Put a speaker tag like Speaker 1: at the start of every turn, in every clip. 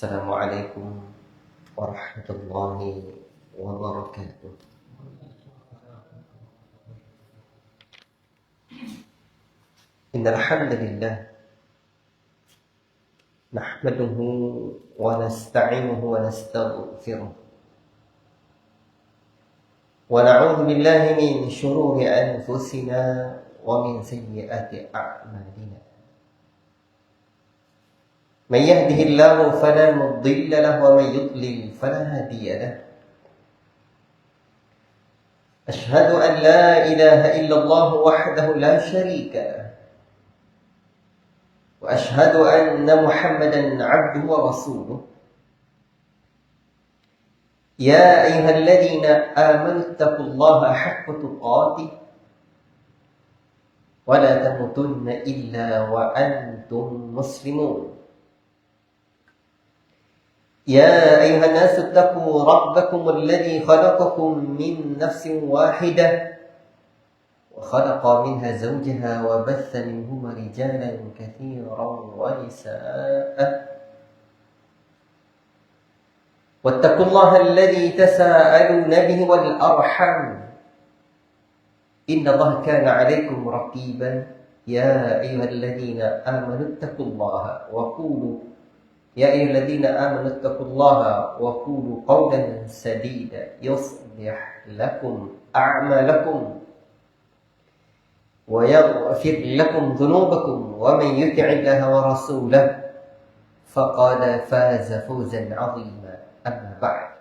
Speaker 1: Assalamualaikum warahmatullahi wabarakatuh. Innal hamdalillah nahmaduhu wa nasta'inuhu wa nastaghfiruh wa na'udzu billahi min shururi anfusina wa min sayyiati a'malina. من يهده الله فلا مضل له ومن يضلل فلا هادي له. أشهد أن لا إله إلا الله وحده لا شريك له وأشهد أن محمدا عبده ورسوله. يا أيها الذين آمنوا اتقوا الله حق تقاته ولا تموتن إلا وأنتم مسلمون. يا أيها الناس اتقوا ربكم الذي خلقكم من نفس واحدة وخلق منها زوجها وبث منهما رجالا كثيرا ونساء. واتقوا الله الذي تساءلون به والأرحام إن الله كان عليكم رقيبا. يا أيها الذين آمنوا اتقوا الله وقولوا قولا سديدا يصلح لكم أعمالكم ويغفر لكم ذنوبكم ومن يطع الله ورسوله فقد فاز فوزا عظيما. أما بعد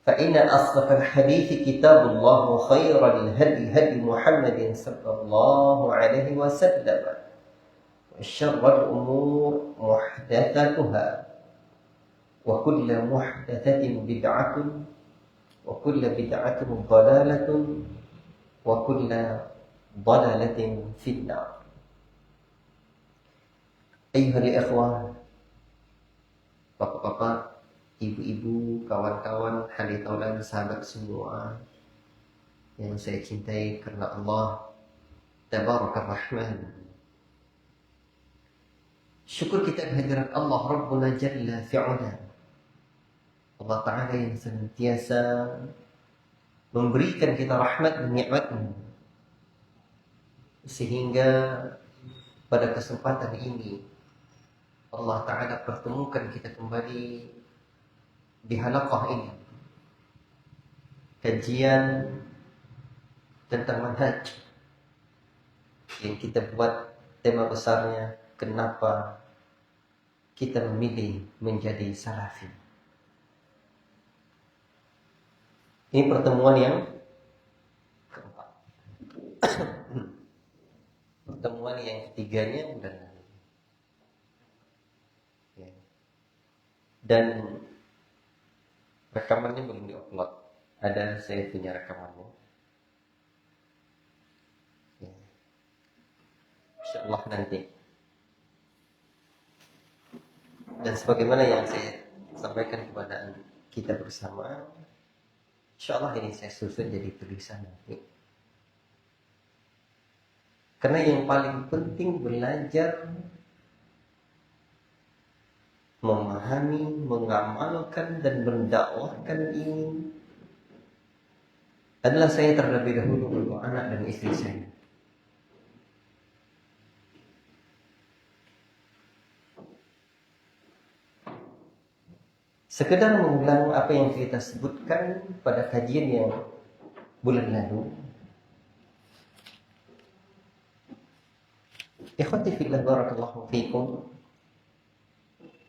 Speaker 1: فإن أصدق الحديث كتاب الله وخير الهدي هدي محمد صلى الله عليه وسلم وشر الأمور محدثاتها وكل محدثة بدعة وكل بدعة ضلالة وكل ضلالة في النار. أيها الإخوة, bapak-bapak, ibu-ibu, kawan-kawan, haditaulan, sahabat semua yang saya cintai karena Allah Tabarakar Rahman. Syukur kita kehadirat Allah Rabbuna Jalla fi'ala, Allah Ta'ala yang senantiasa memberikan kita rahmat dan nikmat-Nya, sehingga pada kesempatan ini Allah Ta'ala pertemukan kita kembali di halaqah ini, kajian tentang manhaj yang kita buat tema besarnya, kenapa kita memilih menjadi salafi. Ini pertemuan yang keempat. Pertemuan yang ketiganya bulan lalu. Dan rekamannya belum diupload. Ada, saya punya rekamannya. Insyaallah nanti. Dan sebagaimana yang saya sampaikan kepada kita bersama, insyaallah ini saya susun jadi tulisan nanti. Karena yang paling penting belajar, memahami, mengamalkan dan mendakwahkan ini adalah saya terlebih dahulu untuk anak dan istri saya. Sekedar mengulang apa yang kita sebutkan pada kajian yang bulan lalu. Ikhwati fillah, barakallahu fikum.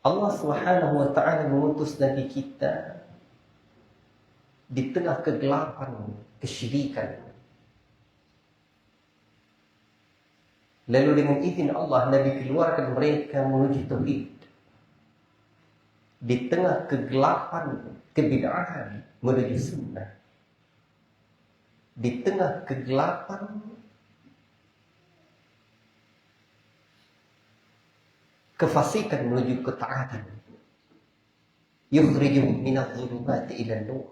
Speaker 1: Allah Subhanahu wa ta'ala mengutus Nabi kita di tengah kegelapan kesyirikan. Lalu dengan izin Allah, Nabi keluarkan mereka menuju tauhid. Di tengah kegelapan kebid'ahan menuju sunnah. Di tengah kegelapan kefasikan menuju ketaatan. Yukhrijuhum minadh-dhulumati ilan nur.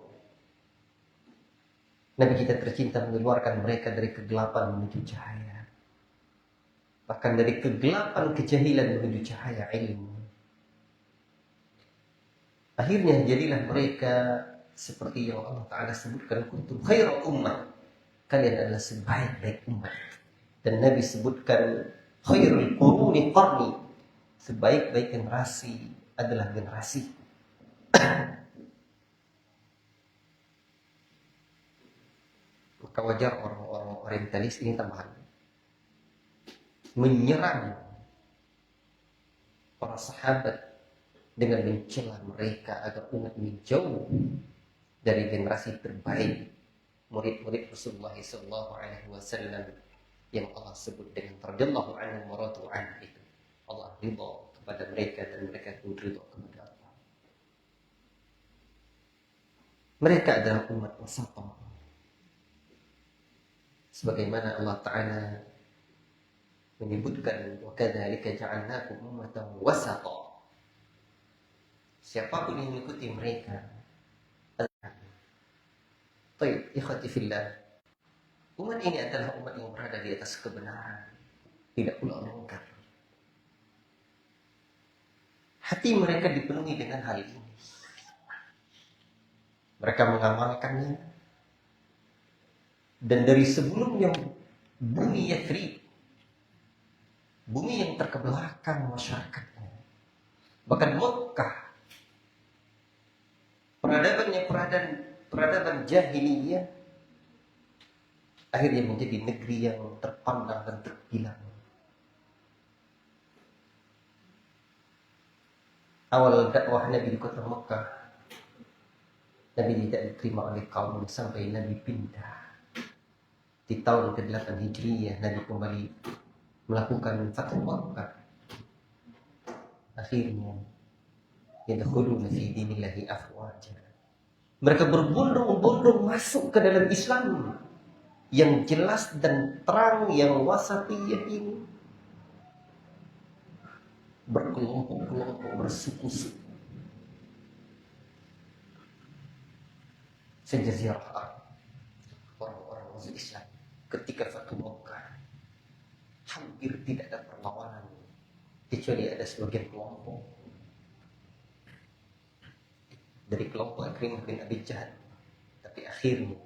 Speaker 1: Nabi kita tercinta mengeluarkan mereka dari kegelapan menuju cahaya. bahkan dari kegelapan kejahilan menuju cahaya ilmu. Akhirnya jadilah mereka seperti yang Allah Ta'ala sebutkan, kuntum khairu ummah, kalian adalah sebaik-baik umat. Dan Nabi sebutkan khairul quruni qarni, sebaik-baik generasi adalah generasi. Maka wajar orang-orang orientalis ini tambahan menyerang para sahabat dengan mencela mereka agar umat ini jauh dari generasi terbaik, murid-murid Rasulullah SAW yang Allah sebut dengan radhiyallahu anhu wa radu anhu, itu Allah ridha kepada mereka dan mereka pun ridha kepada Allah. Mereka adalah umat wasatah, sebagaimana Allah Ta'ala menyebutkan wa kadzalika ja'alnakum ummatan wasatah. Siapapun yang mengikuti mereka. Baik, ikhwati fillah, umat ini adalah umat yang berada di atas kebenaran, tidak pula mungkar. Hati mereka dipenuhi dengan hal ini. Mereka mengamalkannya. Dan dari sebelumnya bumi Yathrib, bumi yang terkebelakang masyarakatnya, bahkan Mekah, peradaban jahiliyah, akhirnya menjadi negeri yang terpandang dan terbilang. Awal dakwah Nabi di kota Mekah, Nabi tidak diterima oleh kaum sampai Nabi pindah. Di tahun ke-8 Hijriyah, Nabi kembali melakukan Fathu Makkah. Akhirnya yadkhuluna fi dinillahi afwaja. Mereka berbondong-bondong masuk ke dalam Islam yang jelas dan terang, yang wasatiyah ini. Berkelompok-kelompok, bersuku-suku. Sejazirah Arab, orang-orang masuk Islam ketika Fathu Makkah hampir tidak ada perlawanan, kecuali ada sebagian kelompok dari kelompok Ikrimah bin Abi Jahal. Tapi akhirnya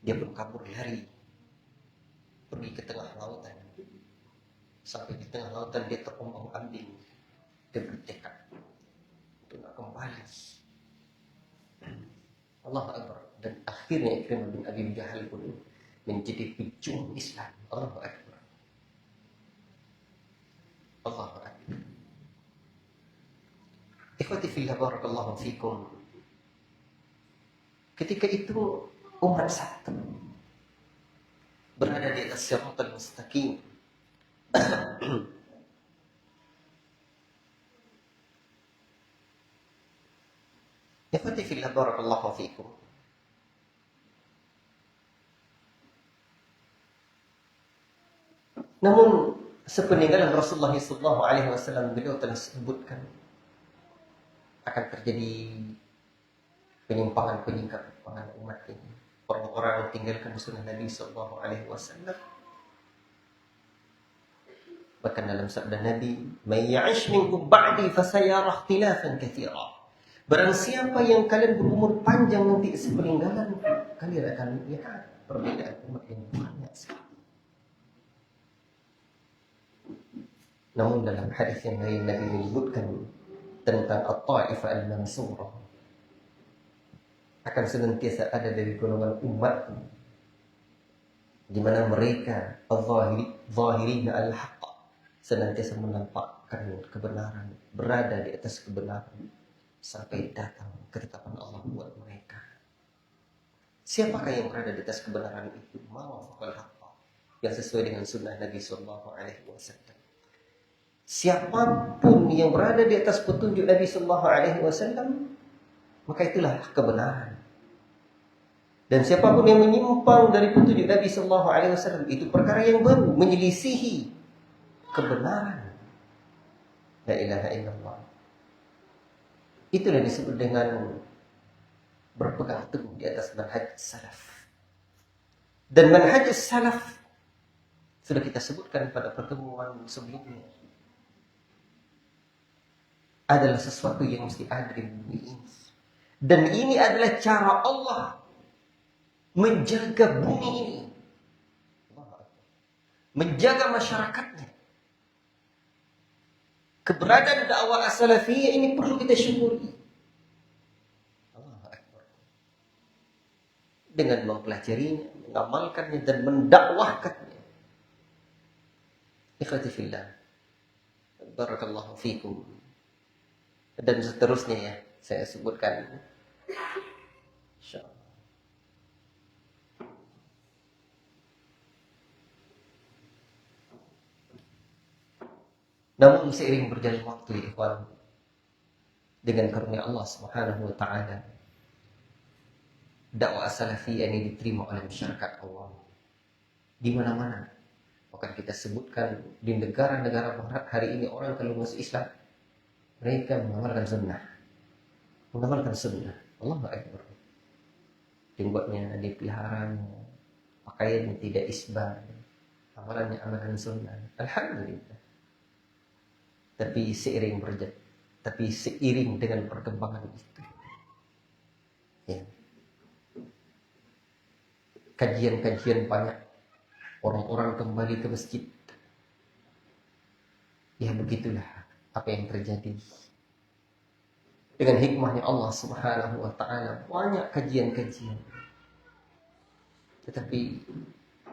Speaker 1: dia pun kabur lari, pergi ke tengah lautan. Sampai di tengah lautan dia terombang-ambing, dia bertekad untuk tidak kembali. Allah Akbar. Dan akhirnya Ikrimah bin Abi Jahal pun menjadi pejuang Islam. Allah Akbar. Allah Akbar. Ikhwati fillah barakallahu fikum. Ketika itu umat satu berada di atas siratal mustaqim. Ikhwati fillah barakallahu fikum. Namun sepeninggalan Rasulullah SAW, beliau telah sebutkan akan terjadi penyimpangan umat ini. Orang-orang tinggalkan sunnah Nabi SAW. Bahkan dalam sabda Nabi, "May ya'ish minkum ba'di fasayara ikhtilafan katsira." Barang siapa yang kalian berumur panjang nanti sepeninggalan, kalian akan lihat perbedaan umat yang banyak sekali. Namun dalam hadis yang lain Nabi menyebutkan tentang at-ta'ifah al-mansurah, akan senantiasa ada dari golongan umat di mana mereka zahirina al-haqq, senantiasa menampakkan kebenaran, berada di atas kebenaran sampai datang ketetapan Allah buat mereka. Siapakah yang berada di atas kebenaran itu? Mawafaqal haqq, yang sesuai dengan sunnah Nabi SAW. Siapapun yang berada di atas petunjuk Nabi SAW, maka itulah kebenaran. Dan siapapun yang menyimpang dari petunjuk Nabi SAW, itu perkara yang baru, menyelisihi kebenaran. La ilaha illallah. Itulah disebut dengan berpegang teguh di atas manhaj salaf. Dan manhaj salaf Sudah kita sebutkan pada pertemuan sebelumnya. Adalah sesuatu yang mesti ada di bumi ini. Dan ini adalah cara Allah menjaga bumi ini. Menjaga masyarakatnya. Keberadaan dakwah as-salafiyah ini perlu kita syukuri. Allahu Akbar. Dengan mempelajarinya, mengamalkannya dan mendakwahkannya. Ikhwati fillah. Barakallahu fikum. Dan seterusnya ya, saya sebutkan. Insyaallah. Namun seiring berjalan waktu, ya ikhwan, dengan karunia Allah Subhanahu wa taala, dakwah salafiyah ini diterima oleh masyarakat Allah di mana-mana. Bahkan kita sebutkan di negara-negara barat hari ini orang kalau masuk Islam mereka mengamalkan sunnah. Mengamalkan sunnah. Allahu Akbar. Dibuatnya, dipeliharanya, pakaiannya tidak isbal, amalannya amalan sunnah. Alhamdulillah. Tapi seiring dengan perkembangan itu, ya, kajian-kajian banyak, orang-orang kembali ke masjid. Ya begitulah apa yang terjadi. Dengan hikmahnya Allah Subhanahu wa taala, banyak kajian-kajian, tetapi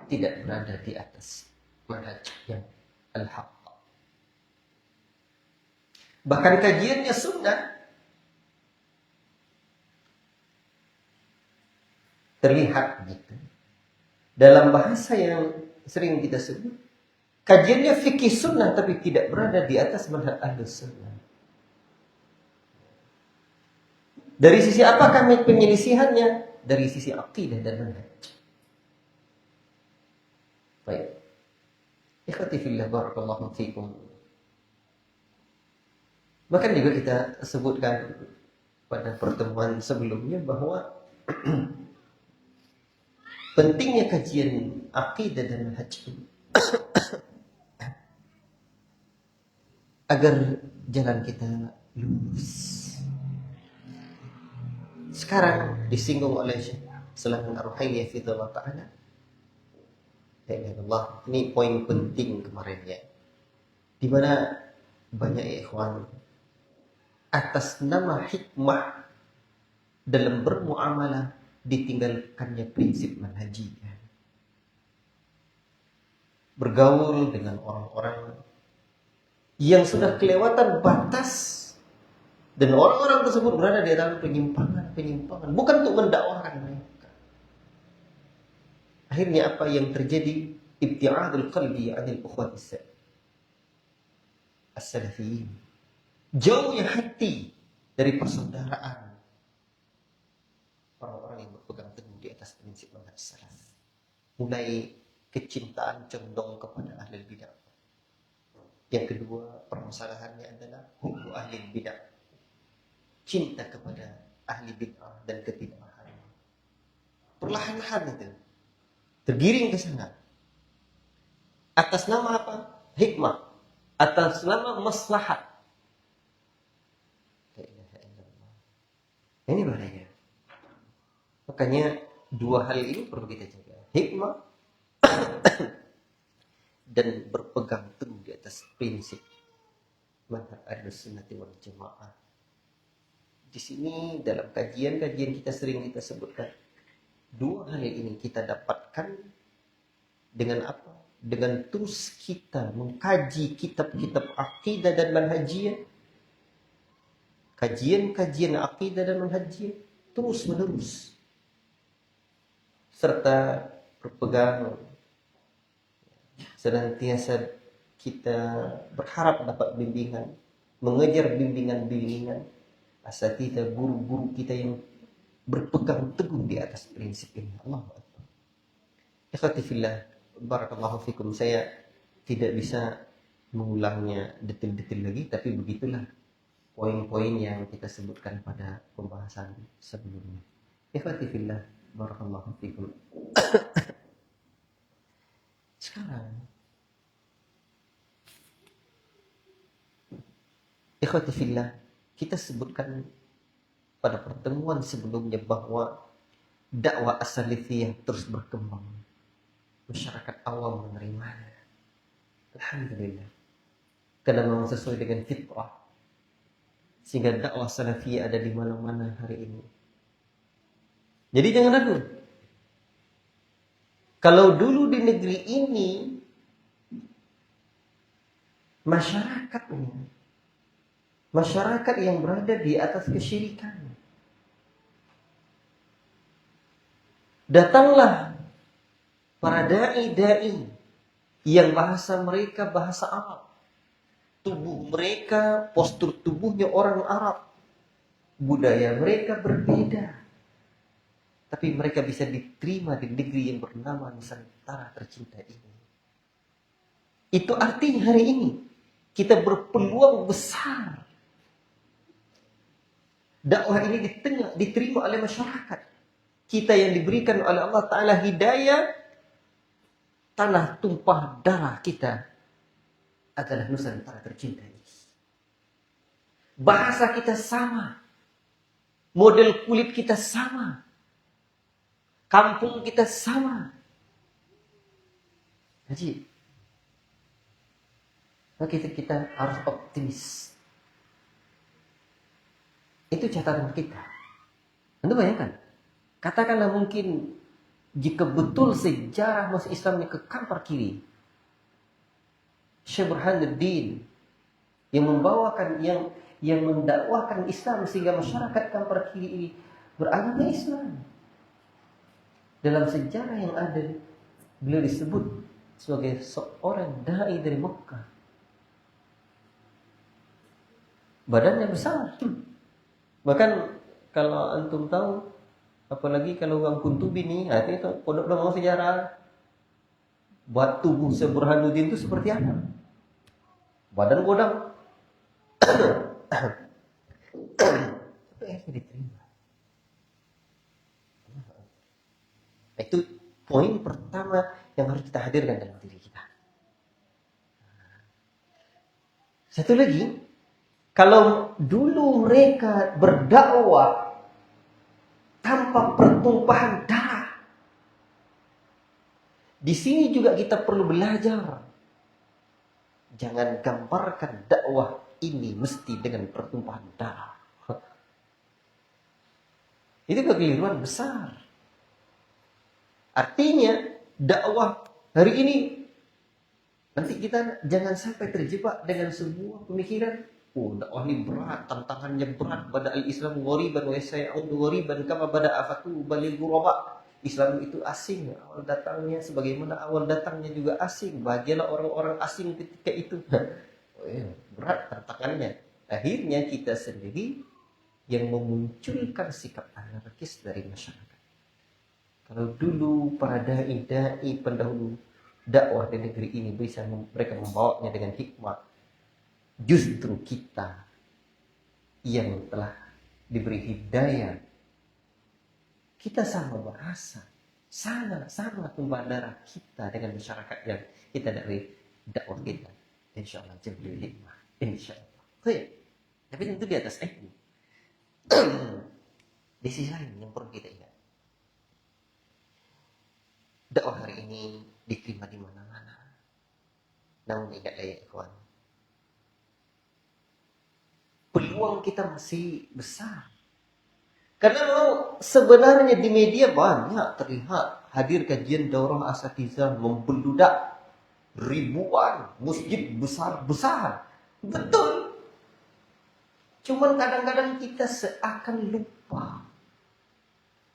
Speaker 1: tidak berada di atas manhaj yang al-haq. Bahkan kajiannya sunnah. Terlihat gitu. Dalam bahasa yang sering kita sebut, kajiannya fikih sunnah tapi tidak berada di atas manhaj ahlus sunnah. Dari sisi apa kami penyelisihannya? Dari sisi aqidah dan manhaj. Baik. Ikhwati fillah barakallahu fikum. Bahkan juga kita sebutkan pada pertemuan sebelumnya bahwa pentingnya kajian aqidah dan manhaj agar jalan kita lurus. Sekarang disinggung oleh Syekh Sulaiman Ar-Ruhaili hafizahullah ta'ala. Ini poin penting kemarin ya. Di mana banyak ikhwan atas nama hikmah dalam bermuamalah ditinggalkannya prinsip manhajiyah. Bergaul dengan orang-orang yang sudah kelewatan batas dan orang-orang tersebut berada di dalam penyimpangan, bukan untuk mendakwahkan mereka. Akhirnya apa yang terjadi? Ibtiadul qalbi 'anil ukhwati as-salafiyyin. Jauhnya hati dari persaudaraan orang-orang yang berpegang teguh di atas prinsip manhaj salaf. Mulai kecintaan condong kepada ahli bidah. Yang kedua, permasalahannya adalah hubbu ahli bidah. Cinta kepada ahli bid'ah dan ketidakpahaman. Perlahan-lahan itu tergiring ke sana. Atas nama apa? Hikmah. Atas nama maslahat. Ini bahaya. Makanya dua hal ini perlu kita jaga. Hikmah dan berpegang teguh di atas prinsip manhaj Ahlussunnah wal Jamaah. Di sini dalam kajian-kajian kita sering kita sebutkan dua hal ini kita dapatkan dengan apa? Dengan terus kita mengkaji kitab-kitab akidah dan manhajiyah. Kajian-kajian akidah dan manhajiyah terus menerus. Serta berpegang senantiasa kita berharap dapat bimbingan, mengejar bimbingan-bimbingan asatidz guru-guru kita yang berpegang teguh di atas prinsip ini. Allahu Akbar. Ikhwati fillah, barakallahu fikum. Saya tidak bisa mengulangnya detail-detail lagi, tapi begitulah poin-poin yang kita sebutkan pada pembahasan sebelumnya. Ikhwati fillah, barakallahu fikum. Sekarang Ikhwati fillah, kita sebutkan pada pertemuan sebelumnya bahwa dakwah as-salafiyah terus berkembang. Masyarakat awam menerimanya. Alhamdulillah. Karena memang sesuai dengan fitrah. Sehingga dakwah salafiyah ada di mana-mana hari ini. Jadi jangan ragu. Kalau dulu di negeri ini masyarakat yang berada di atas kesyirikan. Datanglah para dai-dai yang bahasa mereka bahasa Arab. Tubuh mereka, postur tubuhnya orang Arab. Budaya mereka berbeda. Tapi mereka bisa diterima di negeri yang bernama Nusantara tercinta ini. Itu artinya hari ini kita berpeluang besar. Dakwah ini diterima oleh masyarakat. Kita yang diberikan oleh Allah Ta'ala hidayah, tanah tumpah darah kita adalah Nusantara tercinta ini. Bahasa kita sama. Model kulit kita sama. Kampung kita sama. Jadi, kita harus optimis. Itu catatan kita. Anda bayangkan, katakanlah mungkin jika betul sejarah masuk Islamnya ke kampar kiri, Syekh Burhanuddin yang membawakan yang mendakwahkan Islam sehingga masyarakat kampar kiri ini beragama Islam. Dalam sejarah yang ada, beliau disebut sebagai seorang dai dari Mekah. Badannya besar. Bahkan kalau antum tahu, apalagi kalau orang Kuntubi nih, itu pondok lama sejarah. Buat tubuh Syekh Burhanuddin itu seperti apa? Badan godang. Itu yang diterima. Itu poin pertama yang harus kita hadirkan dalam diri kita. Satu lagi, kalau dulu mereka berdakwah tanpa pertumpahan darah, di sini juga kita perlu belajar. Jangan gambarkan dakwah ini mesti dengan pertumpahan darah. Itu kekeliruan besar. Artinya dakwah hari ini nanti kita jangan sampai terjebak dengan sebuah pemikiran, dakwah ini berat, tantangannya berat, bada al-Islam ghoriban wa sayaudu ghoriban kama bada afatu balil ghuraba. Islam itu asing, awal datangnya sebagaimana awal datangnya juga asing. Bahagialah orang-orang asing ketika itu. Berat tantangannya. Akhirnya kita sendiri yang memunculkan sikap anarkis dari masyarakat. Kalau dulu para dai-dai pendahulu dakwah di negeri ini bisa mereka membawanya dengan hikmah, justru kita yang telah diberi hidayah, kita sama bahasa, sama tumpah darah kita dengan masyarakat yang kita dari dakwah kita. Insya Allah jabul hikmah. Insya Allah. Tapi tentu di atas ilmu. Di sisi lain yang perlu kita ingat, dakwah hari ini diterima di mana-mana. Namun ingatlah ya ikhwan, peluang kita masih besar. Karena sebenarnya di media banyak terlihat hadir kajian daurah asatizah membeludak ribuan masjid besar-besar. Betul. Cuman kadang-kadang kita seakan lupa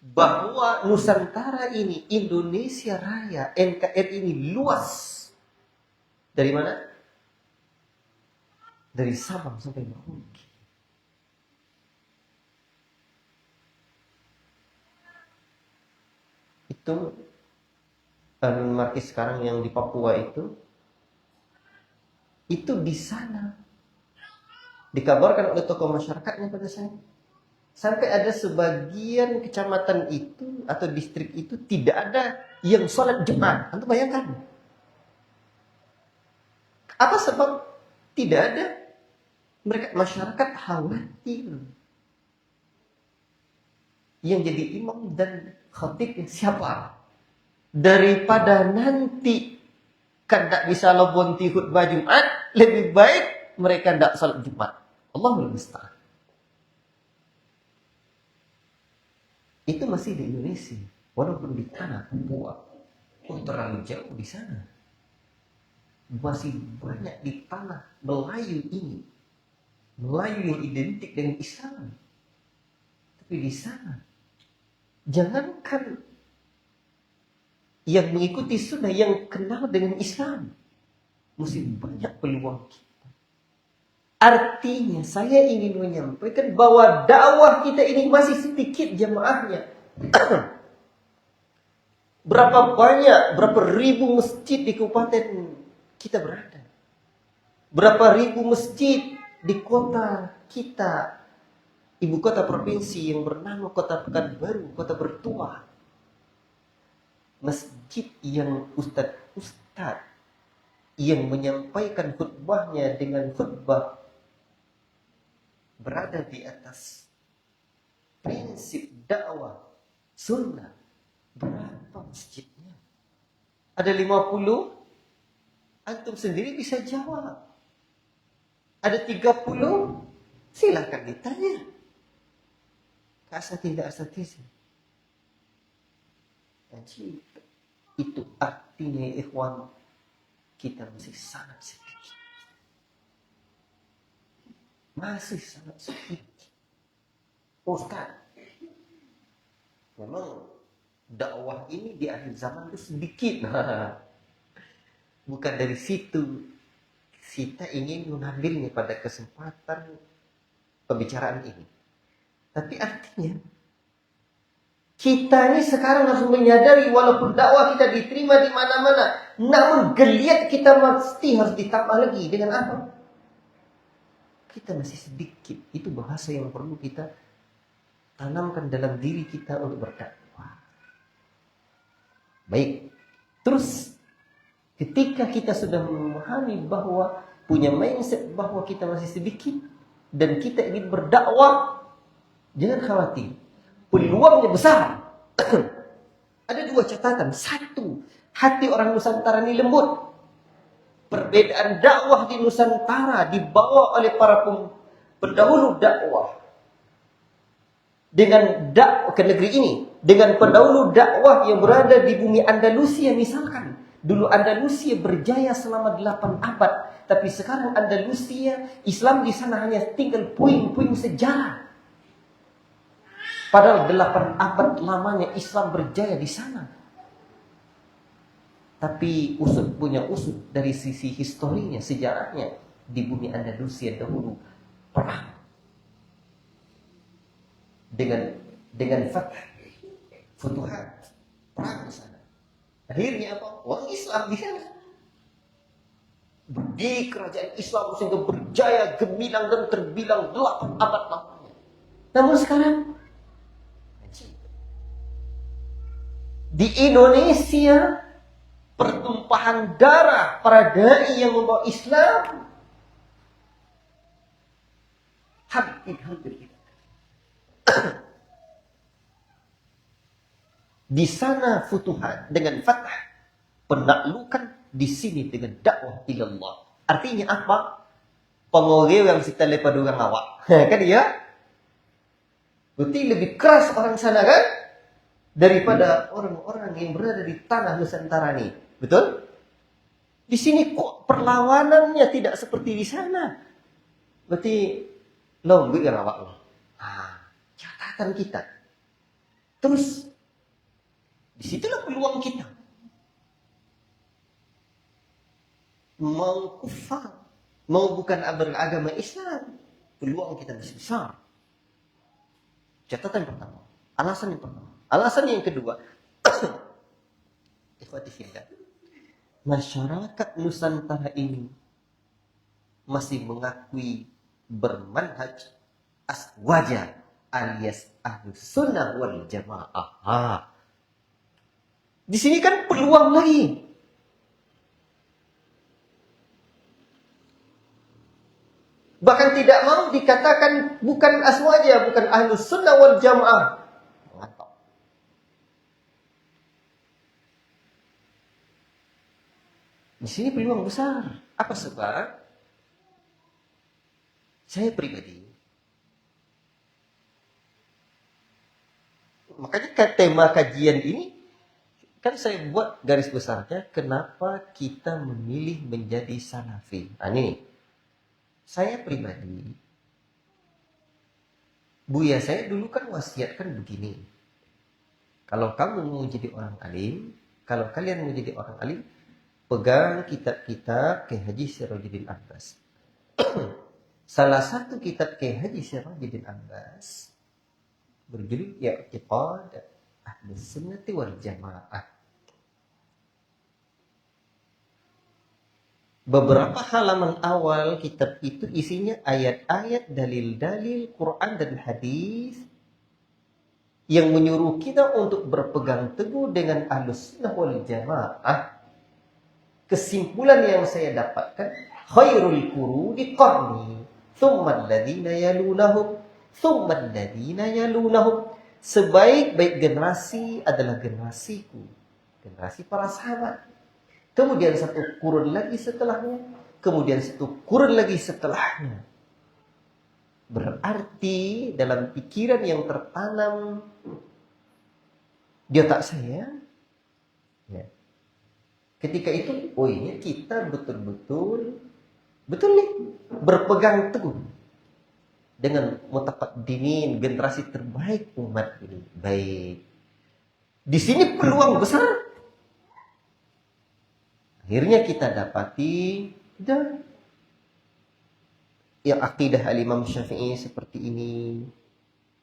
Speaker 1: bahwa Nusantara ini, Indonesia Raya, NKRI ini luas. Dari mana? Dari Sabang sampai Merauke. Itu Harun Markis sekarang yang di Papua itu di sana dikabarkan oleh tokoh masyarakatnya pada saya, sampai ada sebagian kecamatan itu atau distrik itu tidak ada yang sholat Jumat. Anda bayangkan. Apa sebab tidak ada? Masyarakat khawatir. Yang jadi imam dan khatibnya siapa? Daripada nanti kan tak bisa lebonti khutbah Jumat, lebih baik mereka tidak salat Jumat. Allahul musta'an. Itu masih di Indonesia, walaupun di tanah Papua. Oh, terlalu jauh di sana. Masih banyak di tanah Melayu ini. Melayu yang identik dengan Islam. Tapi di sana, jangankan yang mengikuti sunnah, yang kenal dengan Islam, masih banyak peluang kita. Artinya saya ingin menyampaikan bahwa dakwah kita ini masih sedikit jemaahnya. Berapa banyak, berapa ribu masjid di kabupaten kita berada. Berapa ribu masjid di kota kita, ibu kota provinsi yang bernama Kota Pekanbaru, kota bertuah. Masjid yang ustadz yang menyampaikan khutbahnya dengan khutbah berada di atas prinsip dakwah sunnah. Berapa masjidnya? Ada 50? Antum sendiri bisa jawab. Ada 30? Silakan ditanya. Asatidzah. Jadi itu artinya ikhwan, kita masih sangat sedikit. Masih sangat sedikit. Ustaz, memang dakwah ini di akhir zaman itu sedikit. Bukan dari situ kita ingin mengambilnya pada kesempatan pembicaraan ini. Tapi artinya kita ini sekarang harus menyadari walaupun dakwah kita diterima di mana-mana, namun geliat kita mesti harus ditambah lagi dengan apa? Kita masih sedikit. Itu bahasa yang perlu kita tanamkan dalam diri kita untuk berdakwah. Baik. Terus ketika kita sudah memahami bahwa punya mindset bahwa kita masih sedikit dan kita ingin berdakwah, jangan khawatir. Peluangnya besar. Ada dua catatan. Satu, hati orang Nusantara ini lembut. Perbedaan dakwah di Nusantara dibawa oleh para pendahulu dakwah dengan dakwah ke negeri ini, dengan pendahulu dakwah yang berada di bumi Andalusia misalkan. Dulu Andalusia berjaya selama 8 abad, tapi sekarang Andalusia, Islam di sana hanya tinggal puing-puing sejarah. Padahal 8 abad lamanya Islam berjaya di sana. Tapi punya usut dari sisi historinya, sejarahnya. Di bumi Andalusia dahulu perang. Dengan futuhat. Perang di sana. Akhirnya apa? Orang Islam di sana. Di kerajaan Islam sehingga berjaya, gemilang dan terbilang 8 abad lamanya. Namun sekarang di Indonesia, pertumpahan darah para dai yang membawa Islam hampir kita. Di sana futuhat dengan fathah, penaklukan, di sini dengan dakwah ilallah. Artinya apa? Pengorew yang kita lepas orang awak. Kan ya? Berarti lebih keras orang sana kan? Daripada orang-orang yang berada di tanah Nusantara ini. Betul? Di sini kok perlawanannya tidak seperti di sana. Berarti lembut yang awak lo. Catatan kita. Terus disitulah peluang kita. Mau kufar, mau bukan beragama Islam, peluang kita masih besar. Catatan pertama. Alasan yang pertama. Alasan yang kedua, ikhwati fillah, masyarakat Nusantara ini masih mengakui bermanhaj aswaja alias ahlus sunnah wal jamaah. Di sini kan peluang lagi. Bahkan tidak mau dikatakan bukan aswaja, bukan ahlus sunnah wal jamaah. Mantap. Di sini peluang besar. Apa sebab? Saya pribadi, makanya tema kajian ini kan saya buat garis besarnya, kenapa kita memilih menjadi salafi. Ini saya pribadi, Buya saya dulu kan wasiatkan begini. Kalau kamu mau jadi orang alim, kalau kalian mau jadi orang alim, pegang kitab-kitab Kiai Haji Sirajuddin Abbas. Salah satu kitab Kiai Haji Sirajuddin Abbas berjudul I'tiqad Ahlus Sunnati wal Jamaah. Beberapa halaman awal kitab itu isinya ayat-ayat, dalil-dalil Quran dan hadis yang menyuruh kita untuk berpegang teguh dengan Ahlus Sunnah wal Jamaah. Kesimpulan yang saya dapatkan, khairul quruni qarni, thumma alladhina yalunahum, thumma alladhina yalunahum. Sebaik-baik generasi adalah generasiku, generasi para sahabat. Kemudian satu kurun lagi setelahnya, kemudian satu kurun lagi setelahnya. Berarti dalam pikiran yang tertanam di otak saya, ya, ketika itu, oh ini kita betul nih berpegang teguh dengan mutaqaddimin, generasi terbaik umat ini. Baik. Di sini peluang besar. Akhirnya kita dapati dan yang akidah al-Imam Syafi'i seperti ini.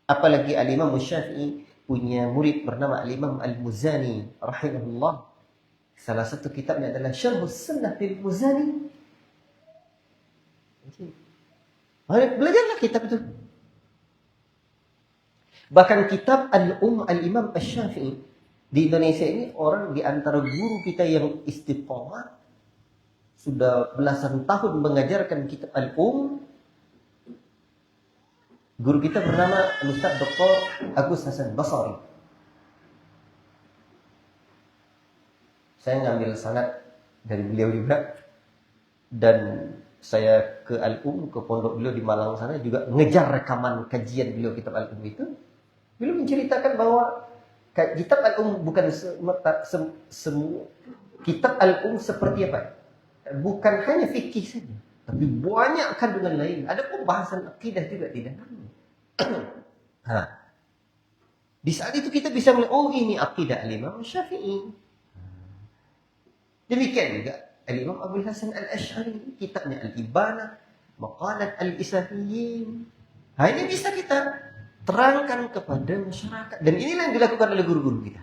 Speaker 1: Apalagi al-Imam Syafi'i punya murid bernama al-Imam Al-Muzani rahimahullah. Salah satu kitabnya adalah Syarhus Sunnah lil Muzani. Belajarlah kitab itu. Bahkan kitab Al-Imam Asy-Syafi'i di Indonesia ini, orang di antara guru kita yang istiqomah sudah belasan tahun mengajarkan kitab guru kita bernama Ustaz Dr. Agus Hasan Basri. Saya ngambil sanad dari beliau juga, dan saya ke ke pondok beliau di Malang sana juga ngejar rekaman kajian beliau kitab itu. Beliau menceritakan bahwa kitab bukan semua kitab seperti apa? Bukan hanya fikih saja, tapi banyak kandungan lain. Ada pembahasan akidah juga di dalamnya. Di saat itu kita bisa melihat, oh ini akidah al-Imam Syafi'i. Demikian juga al-Imam Abul Hasan Al-Asy'ari, kitabnya Al-Ibanah, Maqalat Al-Isafiyyin. Ini bisa kita terangkan kepada masyarakat, dan inilah yang dilakukan oleh guru-guru kita.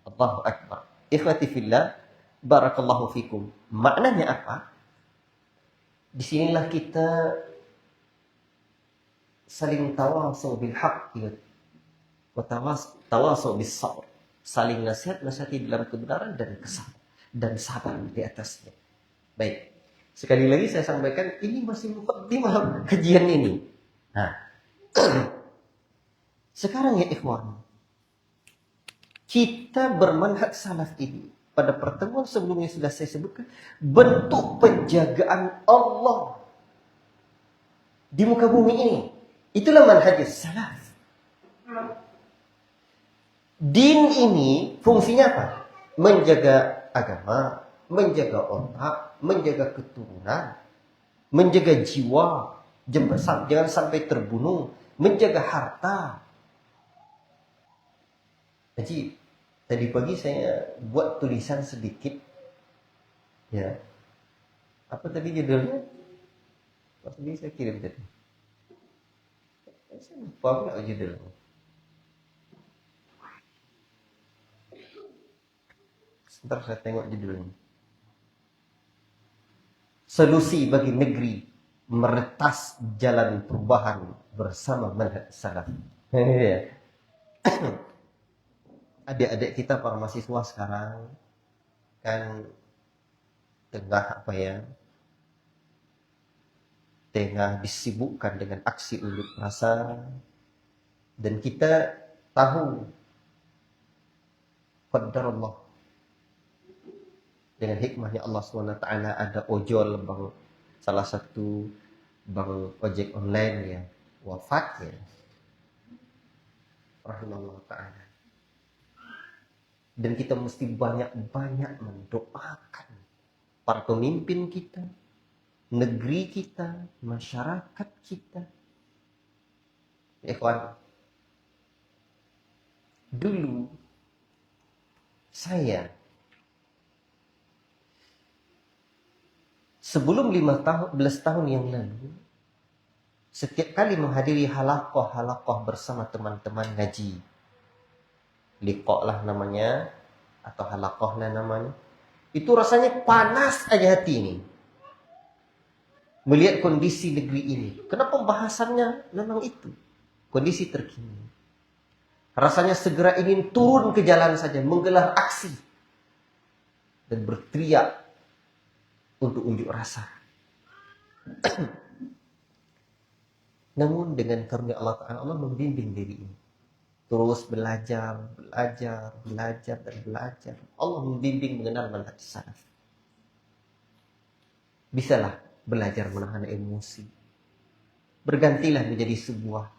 Speaker 1: Allahu Akbar. Ikhwati fillah, barakallahu fikum. Maknanya apa? Disinilah kita saling tawasau bil haqqi wa tawasau bis sabr. Saling nasihati dalam kebenaran dan sabar di atasnya. Baik. Sekali lagi saya sampaikan, ini masih muqaddimah kajian ini. Sekarang ya ikhwan, kita bermanhaj salaf ini, pada pertemuan sebelumnya sudah saya sebutkan, bentuk penjagaan Allah di muka bumi ini. Itulah manhaj salaf. Din ini fungsinya apa? Menjaga agama, menjaga otak, menjaga keturunan, menjaga jiwa, jangan sampai terbunuh, menjaga harta. Jadi tadi pagi saya buat tulisan sedikit, ya. Apa tadi judulnya? Tadi saya kirim tadi. Saya lupa nggak judulnya. Sebentar saya tengok judulnya. Solusi bagi negeri meretas jalan perubahan bersama manhaj salaf. Adik-adik kita para mahasiswa sekarang kan tengah tengah disibukkan dengan aksi unjuk rasa, dan kita tahu qadarullah, dengan hikmahnya Allah SWT, ada ojol bang, salah satu bang ojek online ya wafat ya, rahimahullah ta'ala. Dan kita mesti banyak-banyak mendoakan para pemimpin kita, negeri kita, masyarakat kita. Ikhwan, dulu saya sebelum 15 tahun yang lalu, setiap kali menghadiri halakoh bersama teman-teman ngaji, liqa lah namanya, atau halakoh lah namanya, itu rasanya panas aja hati ini melihat kondisi negeri ini. Karena pembahasannya memang itu, kondisi terkini. Rasanya segera ingin turun ke jalan saja, menggelar aksi dan berteriak untuk unjuk rasa. Namun dengan karunia Allah Ta'ala, Allah membimbing diri ini. Terus belajar. Allah membimbing mengenal manhaj salaf. Bisalah belajar menahan emosi. Bergantilah menjadi sebuah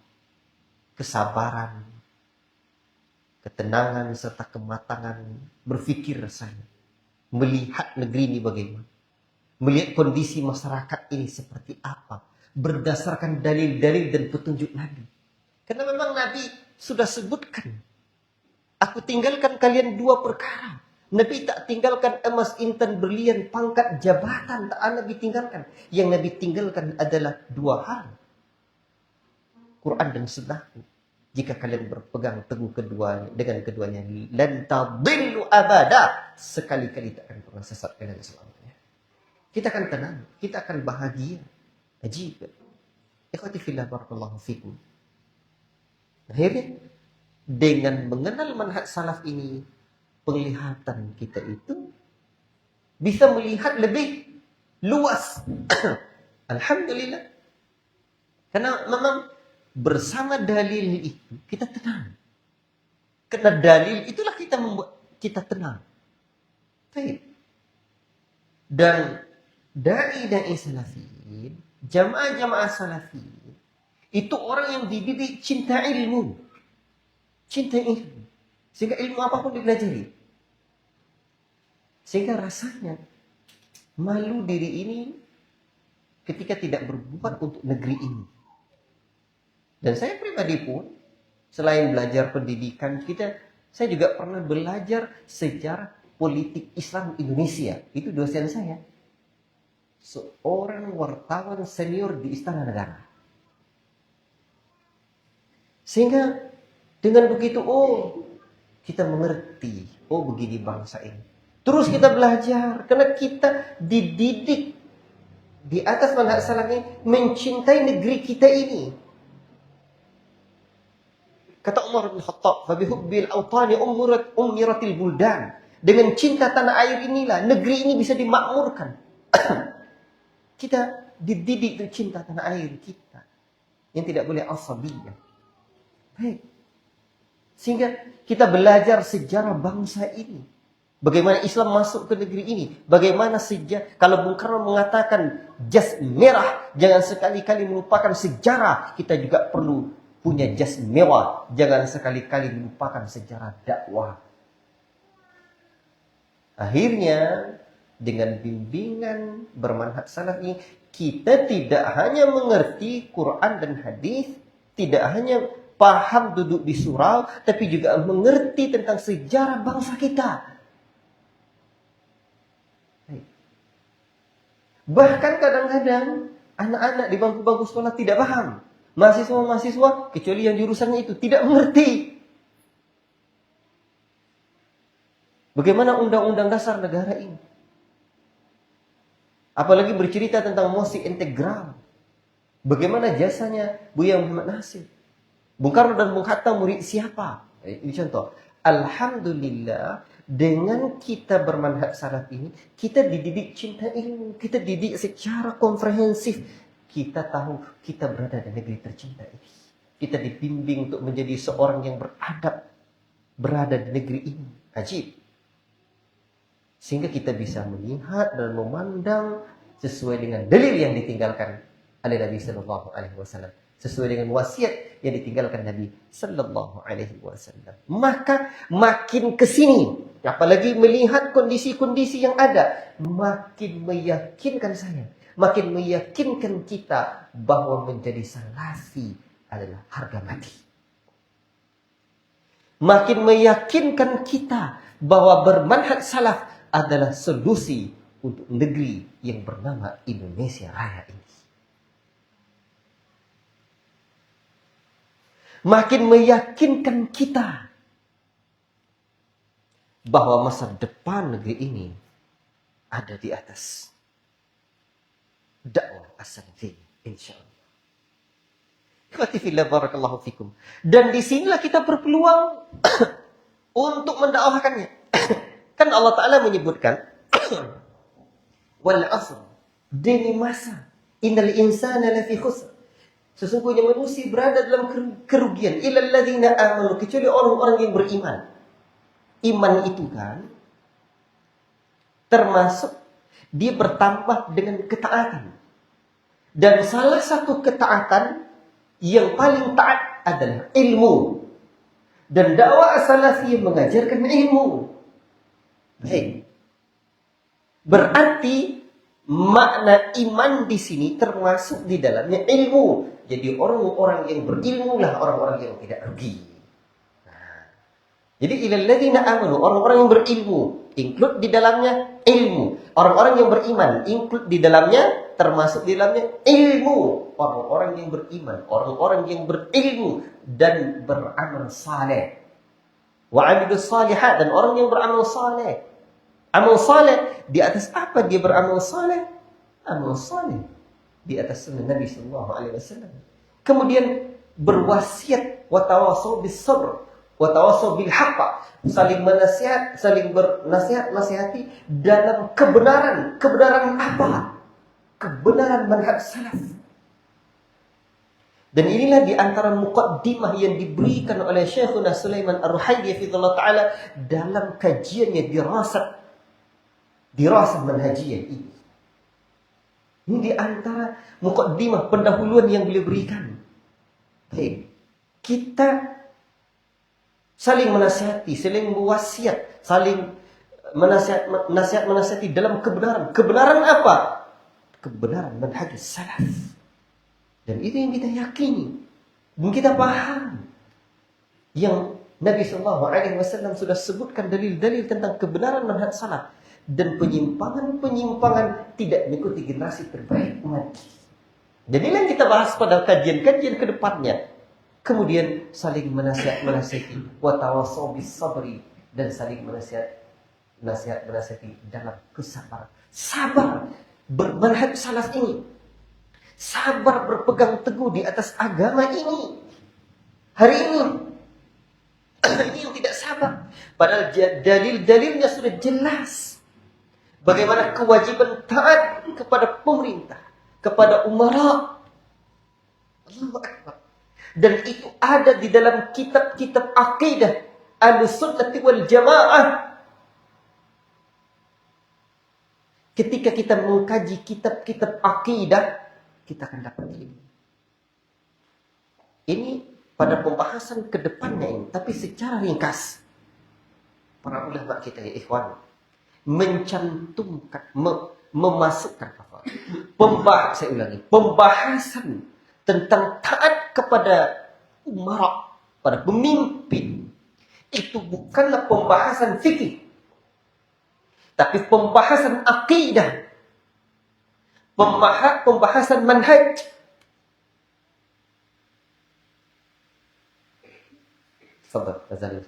Speaker 1: kesabaran, ketenangan, serta kematangan berpikir rasanya. Melihat negeri ini bagaimana. Melihat kondisi masyarakat ini seperti apa. Berdasarkan dalil-dalil dan petunjuk Nabi. Karena memang Nabi sudah sebutkan, aku tinggalkan kalian 2 perkara. Nabi tak tinggalkan emas, intan, berlian, pangkat, jabatan. Tak Nabi tinggalkan. Yang Nabi tinggalkan adalah 2 hal. Quran dan Sunnah. Jika kalian berpegang teguh dengan keduanya, lan tadillu abada, sekali-kali tak akan pernah sesat kalian selamanya. Kita akan tenang, kita akan bahagia. Ajib. Ikhwati fillah, barakallahu fikum. Akhirnya dengan mengenal manhaj salaf ini, penglihatan kita itu bisa melihat lebih luas. Alhamdulillah. Karena memang bersama dalil itu kita tenang. Karena dalil itulah kita membuat kita tenang. Baik. Dan dai salafiyin, jamaah salafiyin, itu orang yang dididik cinta ilmu. Cinta ilmu. Sehingga ilmu apapun dipelajari. Sehingga rasanya malu diri ini ketika tidak berbuat untuk negeri ini. Dan saya pribadi pun, selain belajar pendidikan saya juga pernah belajar sejarah politik Islam Indonesia. Itu dosen saya. Seorang wartawan senior di Istana Negara. Sehingga dengan begitu, kita mengerti, begini bangsa ini. Terus kita belajar, karena kita dididik di atas manhaj salaf ini, mencintai negeri kita ini. Kata Umar bin Khattab, "Fabihubbil awtani umiratil buldan." Dengan cinta tanah air inilah negeri ini bisa dimakmurkan. Kita dididik untuk cinta tanah air kita, yang tidak boleh asabiyah. Baik. Sehingga kita belajar sejarah bangsa ini. Bagaimana Islam masuk ke negeri ini. Bagaimana kalau Bung Karno mengatakan jas merah, jangan sekali-kali melupakan sejarah. Kita juga perlu punya jas mewah. Jangan sekali-kali melupakan sejarah dakwah. Akhirnya, dengan bimbingan bermanhaj salaf ini, kita tidak hanya mengerti Quran dan hadis, tidak hanya paham duduk di surau, tapi juga mengerti tentang sejarah bangsa kita. Bahkan kadang-kadang anak-anak di bangku-bangku sekolah tidak paham. Mahasiswa-mahasiswa, kecuali yang jurusannya itu, tidak mengerti bagaimana undang-undang dasar negara ini. Apalagi bercerita tentang musik integral. Bagaimana jasanya Buya Muhammad Nasir. Bung Karno dan Bung Hatta murid siapa? Ini contoh. Alhamdulillah, dengan kita bermanhaj salaf ini, kita dididik cinta ilmu. Kita didik secara komprehensif. kita tahu kita berada di negeri tercinta ini. Kita dibimbing untuk menjadi seorang yang beradab berada di negeri ini. Ajib. Sehingga kita bisa melihat dan memandang sesuai dengan dalil yang ditinggalkan oleh Nabi Sallallahu Alaihi Wasallam, sesuai dengan wasiat yang ditinggalkan Nabi Sallallahu Alaihi Wasallam. Maka makin kesini, apalagi melihat kondisi-kondisi yang ada, makin meyakinkan saya, makin meyakinkan kita bahwa menjadi salafi adalah harga mati. Makin meyakinkan kita bahwa bermanhaj salaf adalah solusi untuk negeri yang bernama Indonesia Raya ini. Makin meyakinkan kita bahwa masa depan negeri ini ada di atas dakwah as-salafiyah, insyaallah. Ikhwati fillah, barakallahu fikum. Dan disinilah kita berpeluang untuk mendakwahkannya. Kan Allah Ta'ala menyebutkan wal asr, demi masa, innal insana lafi khusr. Sesungguhnya manusia berada dalam kerugian, illal ladzina amanu, kecuali orang-orang yang beriman. Iman itu kan termasuk dia bertambah dengan ketaatan. Dan salah satu ketaatan yang paling taat adalah ilmu. Dan dakwah salafiyah mengajarkan ilmu. Baik. Berarti makna iman di sini termasuk di dalamnya ilmu. Jadi orang-orang yang berilmu lah orang-orang yang tidak rugi. Jadi ilal ladzina amanu, orang-orang yang berilmu, include di dalamnya ilmu. Orang-orang yang beriman, include di dalamnya, termasuk di dalamnya ilmu. Orang-orang yang beriman, orang-orang yang berilmu dan beramal saleh. Wa 'amilus shalihat, dan orang yang beramal saleh. Amal saleh di atas apa dia beramal saleh? Amal saleh di atas sunnah Nabi sallallahu alaihi wasallam. Kemudian berwasiat wa tawassaw bis sabr wa tawassaw bil haqq, saling menasihat, saling bernasihat, nasihati dalam kebenaran. Kebenaran apa? Kebenaran manhaj salaf. Dan inilah di antara muqaddimah yang diberikan oleh Syekhuna Sulaiman Ar-Ruhaili hafizallahu taala dalam kajiannya dirasah manhajiyah ini. Ini di antara muqaddimah pendahuluan yang beliau berikan. Baik. Kita saling menasihati, saling berwasiat, saling menasihati dalam kebenaran. Kebenaran apa? Kebenaran manhaj salaf. Dan itu yang kita yakini, dan kita paham. Yang Nabi SAW sudah sebutkan dalil-dalil tentang kebenaran manhaj salaf. Dan penyimpangan-penyimpangan tidak mengikuti generasi terbaik umat. Dan ini yang kita bahas pada kajian-kajian ke depannya. Kemudian saling menasihati, wa tawassaw bis sabri, dan saling menasihati dalam kesabaran. Sabar bermanhaj salaf ini. Sabar berpegang teguh di atas agama ini. Hari ini yang tidak sabar. Padahal dalil-dalilnya sudah jelas. Bagaimana kewajiban taat kepada pemerintah, kepada umara. Allahu Akbar. Dan itu ada di dalam kitab-kitab akidah Ahlussunnah wal Jamaah. Ketika kita mengkaji kitab-kitab akidah, kita akan dapat ini. Ini pada pembahasan ke depannya ini, tapi secara ringkas para ulama kita ya ikhwan mencantumkan, memasukkan apa? Saya ulangi, pembahasan tentang taat kepada umara, pada pemimpin. Itu bukanlah pembahasan fikih, tapi pembahasan akidah, pembahasan manhaj. Tafadhal, Azali.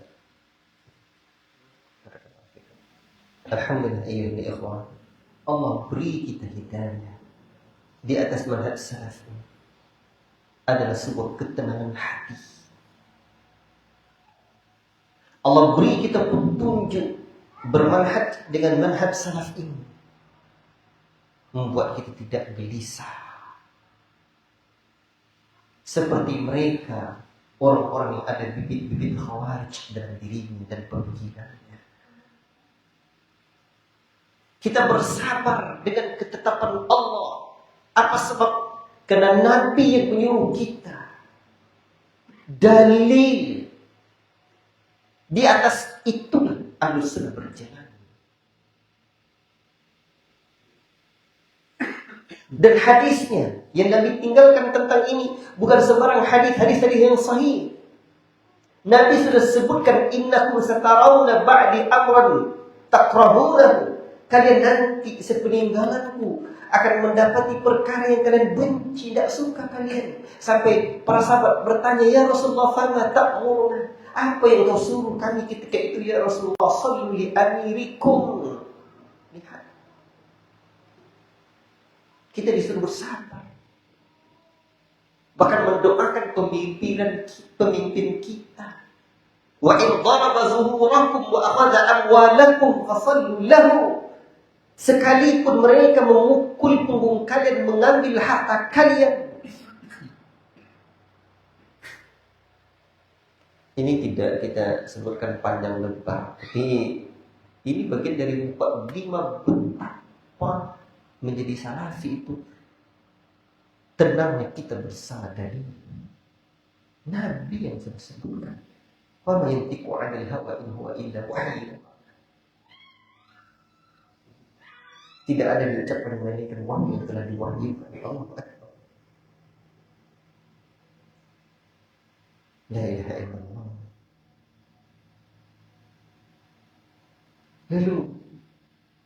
Speaker 1: Alhamdulillah ayyuhal ikhwan, Allah beri kita hidayah di atas manhaj salaf ini adalah sebuah ketenangan hati. Allah beri kita petunjuk bermanhaj dengan manhaj salaf ini, membuat kita tidak gelisah, seperti mereka, orang-orang yang ada bibit-bibit khawarij dalam dirinya dan pemikirannya. Kita bersabar dengan ketetapan Allah. Apa sebab? Karena Nabi yang menyuruh kita. Dalil. Di atas itulah Ahlussunnah berjalan. Dan hadisnya yang Nabi tinggalkan tentang ini bukan sembarang hadis yang sahih. Nabi sudah sebutkan, innakum satarawna ba'di amran takrahunahu. Kalian nanti sepeninggalanku akan mendapati perkara yang kalian benci, tidak suka kalian. Sampai para sahabat bertanya, ya Rasulullah, fama ta'muruna? Apa yang kau suruh kami ketika itu ya Rasulullah? Sallu li amirikum. Lihat. Kita disuruh bersabar. Bahkan mendoakan pemimpin kita. Wa in daraba zuhurakum wa akhadha amwalakum fasallu lahu. Sekalipun mereka memukul punggung kalian, mengambil harta kalian. Ini tidak kita sebutkan panjang lebar. Tapi ini bagian dari 5 betapa menjadi salafi itu tenangnya kita bersama dari Nabi yang sudah sebutkan. Wa ma yantiqu 'anil hawa in huwa illa wahyu. Tidak ada yang diucapkan melainkan wahyu yang telah diwahyukan oleh Allah. La ilaha illallah. Lalu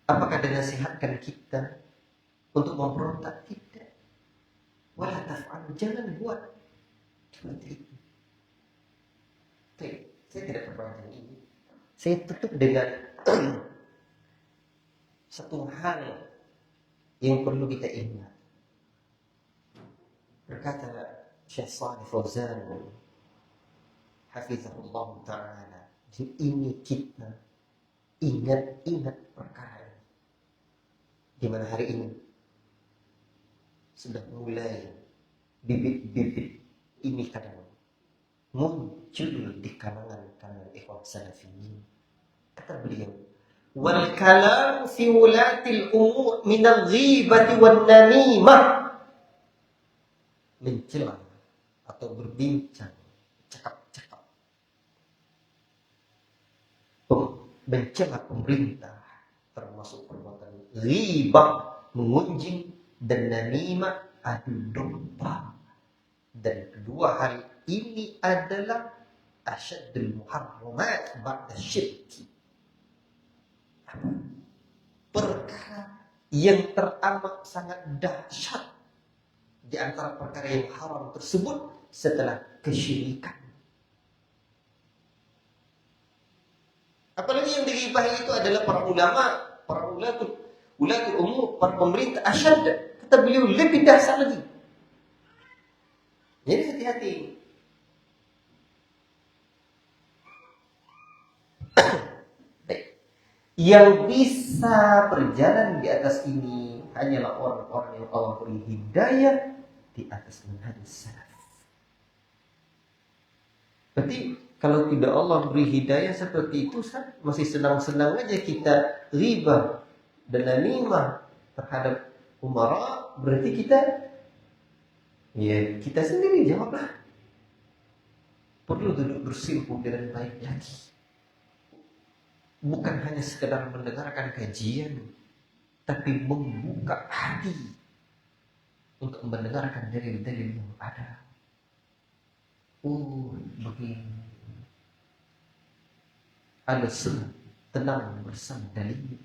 Speaker 1: apakah dinasihatkan kita untuk memberontak? Tidak. Wala taf'al, jangan buat seperti itu. Saya tidak perpanjang ini. Saya tutup dengan satu hal yang perlu kita ingat. Berkata Syekh Shalih Fauzan hafizahullah ta'ala, ini kita ingat perkara ini. Di mana hari ini sudah mulai bibit-bibit ini kadang muncul di kalangan ikhwan salafiyin. Kata beliau, wal kalam fi wulatil umur min al-ghibati wan namimah, mencela atau berbincang, cakap-cakap, mencela pemerintah, termasuk perbuatan ghibah, mengunjing, dan namimah, adu domba. Dan kedua hal ini adalah asyaddul muharramat ba'da syirki. Perkara yang teramat sangat dahsyat di antara perkara yang haram tersebut setelah kesyirikan. Apalagi yang digibahi itu adalah para ulama, para ulatul umur, para pemerintah, asyad. Kata beliau lebih dahsyat lagi. Jadi hati-hati. Yang bisa berjalan di atas ini hanyalah orang-orang yang Allah beri hidayah di atas manhaj salaf. Berarti kalau tidak Allah beri hidayah seperti itu, masih senang-senang aja kita ghibah dan namimah terhadap umara, berarti kita sendiri jawablah. Perlu duduk bersimpuh dengan baik lagi. Bukan hanya sekedar mendengarkan kajian, tapi membuka hati untuk mendengarkan dalil-dalil yang ada. Begini. Ahlussunnah tenang bersama dalil.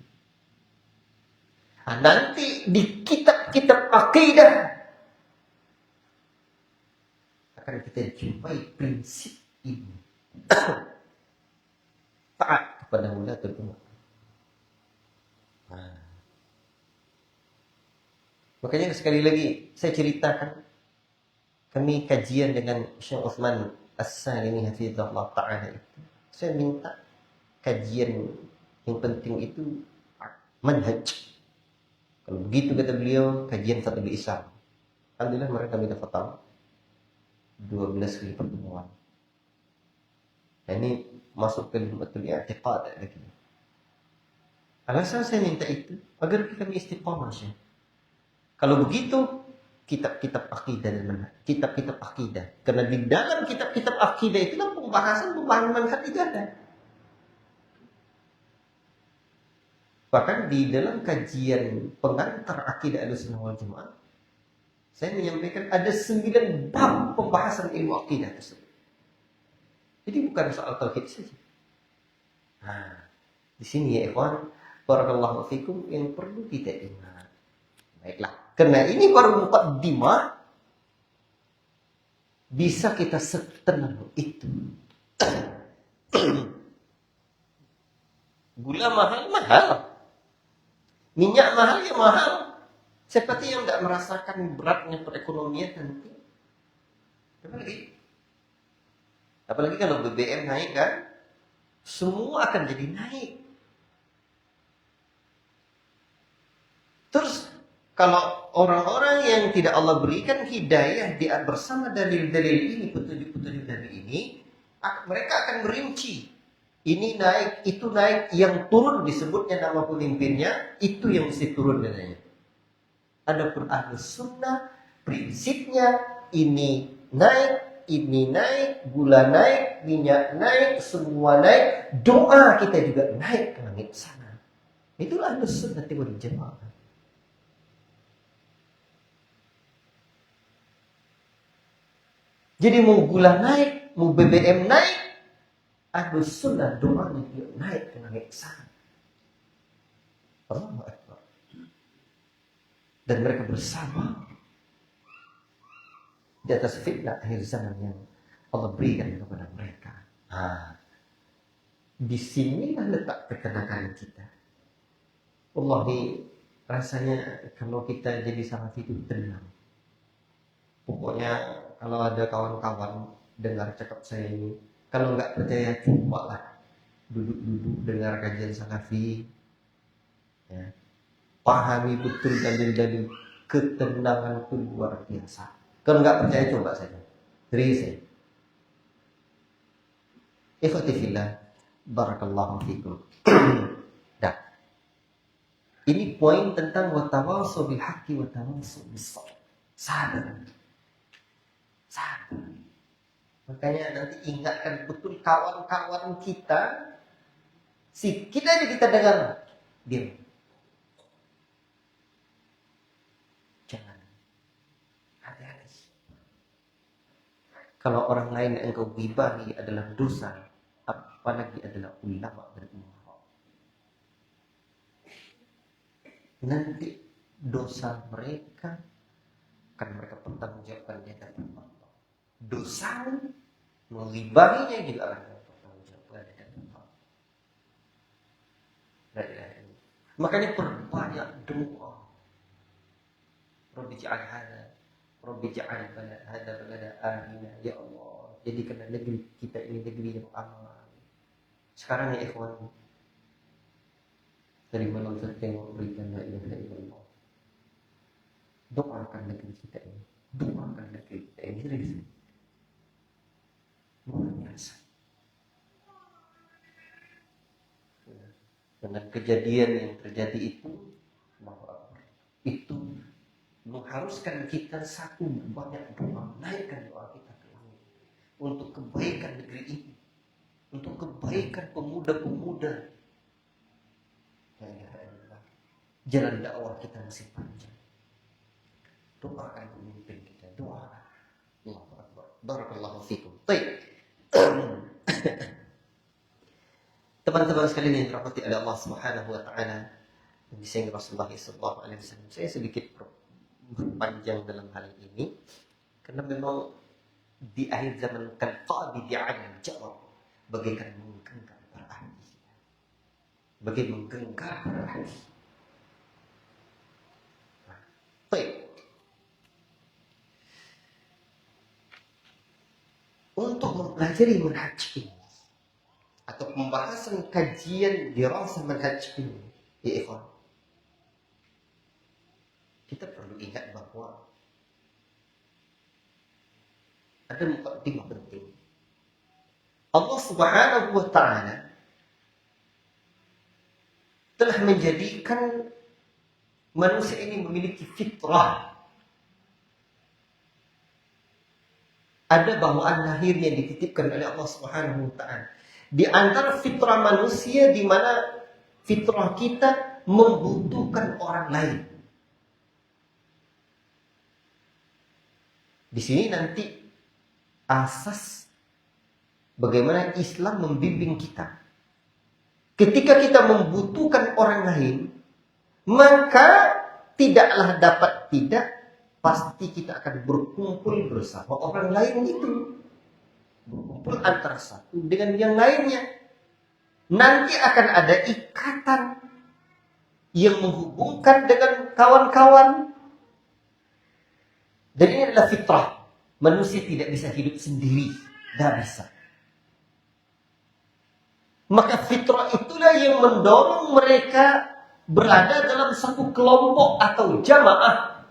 Speaker 1: Nanti di kitab-kitab akidah akan kita jumpai prinsip ini. Taat kepada ulatul umur. Makanya sekali lagi saya ceritakan, kami kajian dengan Syekh Utsman As-Salimi hafizahullah ta'ala itu. Saya minta kajian yang penting itu manhaj. Kalau begitu kata beliau, kajian satu Islam. Alhamdulillah mereka kami dapat tahu. 12 kali pertemuan. Nah, ini masuk ke betul i'tiqad lagi. Alasan saya minta itu agar kita istiqamah Syekh. Kalau begitu kitab-kitab akidah dan manhaj, kitab-kitab akidah. Karena di dalam kitab-kitab akidah itulah pembahasan manhaj itu ada. Bahkan di dalam kajian pengantar akidah Ahlussunnah wal Jamaah, saya menyampaikan ada 9 bab pembahasan ilmu akidah tersebut. Jadi bukan soal tauhid saja. Nah, di sini ya ikhwan, barakallahu fikum, yang perlu kita ingat. Baiklah, karena ini baru muqaddimah, bisa kita setenang itu. Gula mahal. Minyak mahal ya mahal. Seperti yang nggak merasakan beratnya perekonomian nanti. Apalagi kalau BBM naik kan, semua akan jadi naik. Terus kalau orang-orang yang tidak Allah berikan hidayah dia bersama dalil-dalil ini, petunjuk-petunjuk dari ini, mereka akan merinci. Ini naik, itu naik, yang turun disebutnya nama pemimpinnya, itu yang mesti turun katanya. Adapun Ahlus Sunnah, prinsipnya ini naik, gula naik, minyak naik, semua naik, doa kita juga naik ke langit sana. Itulah Ahlus Sunnah wal Jamaah. Jadi mau gula naik, mau BBM naik, Ahlus Sunnah doanya juga naik ke langit sana. Allahu Akbar. Dan mereka bersama di atas fitnah akhir zaman yang Allah berikan kepada mereka. Nah, di sinilah letak ketenangan kita. Wallahi, rasanya kalau kita jadi salafi itu tenang. Pokoknya kalau ada kawan-kawan dengar cakap saya ini, kalau nggak percaya cobalah duduk-duduk dengar kajian salafi, ya. Pahami betul dalil-dalil, ketenangan itu luar biasa. Kalau nggak percaya coba saja. Serius ya. Ikhwati fillah, barakallahu fikum. Dah. Ini poin tentang watawasau bil haqqi watawasau bis sabr. Sabar. Makanya nanti ingatkan betul kawan-kawan kita. Kita aja kita dengar. Diam. Jangan. Hati-hati. Kalau orang lain yang engkau gibahi adalah dosa, apalagi adalah ulama dan umara. Nanti dosa mereka akan mereka pertanggungjawabkan di hadapan Allah. Dosa menggibahinya juga akan mereka pertanggungjawabkan di hadapan Allah. Makanya perbanyak doa. Rabbi ja'al hada balada amina, ya Allah, jadikanlah negeri kita ini negeri yang aman. Sekarang ya ikhwan, dari mana Ustaz yang memberikan la ilaha illallah, doakan negeri kita ini, serius, luar biasa. Dengan kejadian yang terjadi itu mengharuskan kita satu banyak doa, naikkan doa kita ke langit untuk kebaikan negeri ini, untuk kebaikan pemuda-pemuda. Jalan dakwah kita masih panjang. Doakan pemimpin kita, doa. Allahu Akbar. Barakallahu fikum. Baik. Teman-teman sekalian yang dirahmati oleh Allah Subhanahu wa taala, disayang Rasulullah sallallahu alaihi wasallam. Saya sedikit berpanjang dalam hal ini karena memang di akhir zaman kalqabidi 'ala al-jamr, bagaikan menggenggam para ahli. Baik. Untuk mempelajari manhaj ini atau pembahasan kajian dirasah manhaj ini, ya ikhwan, kita perlu ingat bahwa Ada mukadimah penting. Allah Subhanahu wa taala telah menjadikan manusia ini memiliki fitrah. Ada bawaan lahir yang dititipkan oleh Allah Subhanahu wa taala. Di antara fitrah manusia di mana fitrah kita membutuhkan orang lain. Di sini nanti asas bagaimana Islam membimbing kita. Ketika kita membutuhkan orang lain, maka tidaklah dapat tidak, pasti kita akan berkumpul bersama orang lain itu. Berkumpul antara satu dengan yang lainnya. Nanti akan ada ikatan yang menghubungkan dengan kawan-kawan. Dan ini adalah fitrah. Manusia tidak bisa hidup sendiri. Tidak bisa. Maka fitrah itulah yang mendorong mereka berada dalam satu kelompok atau jamaah.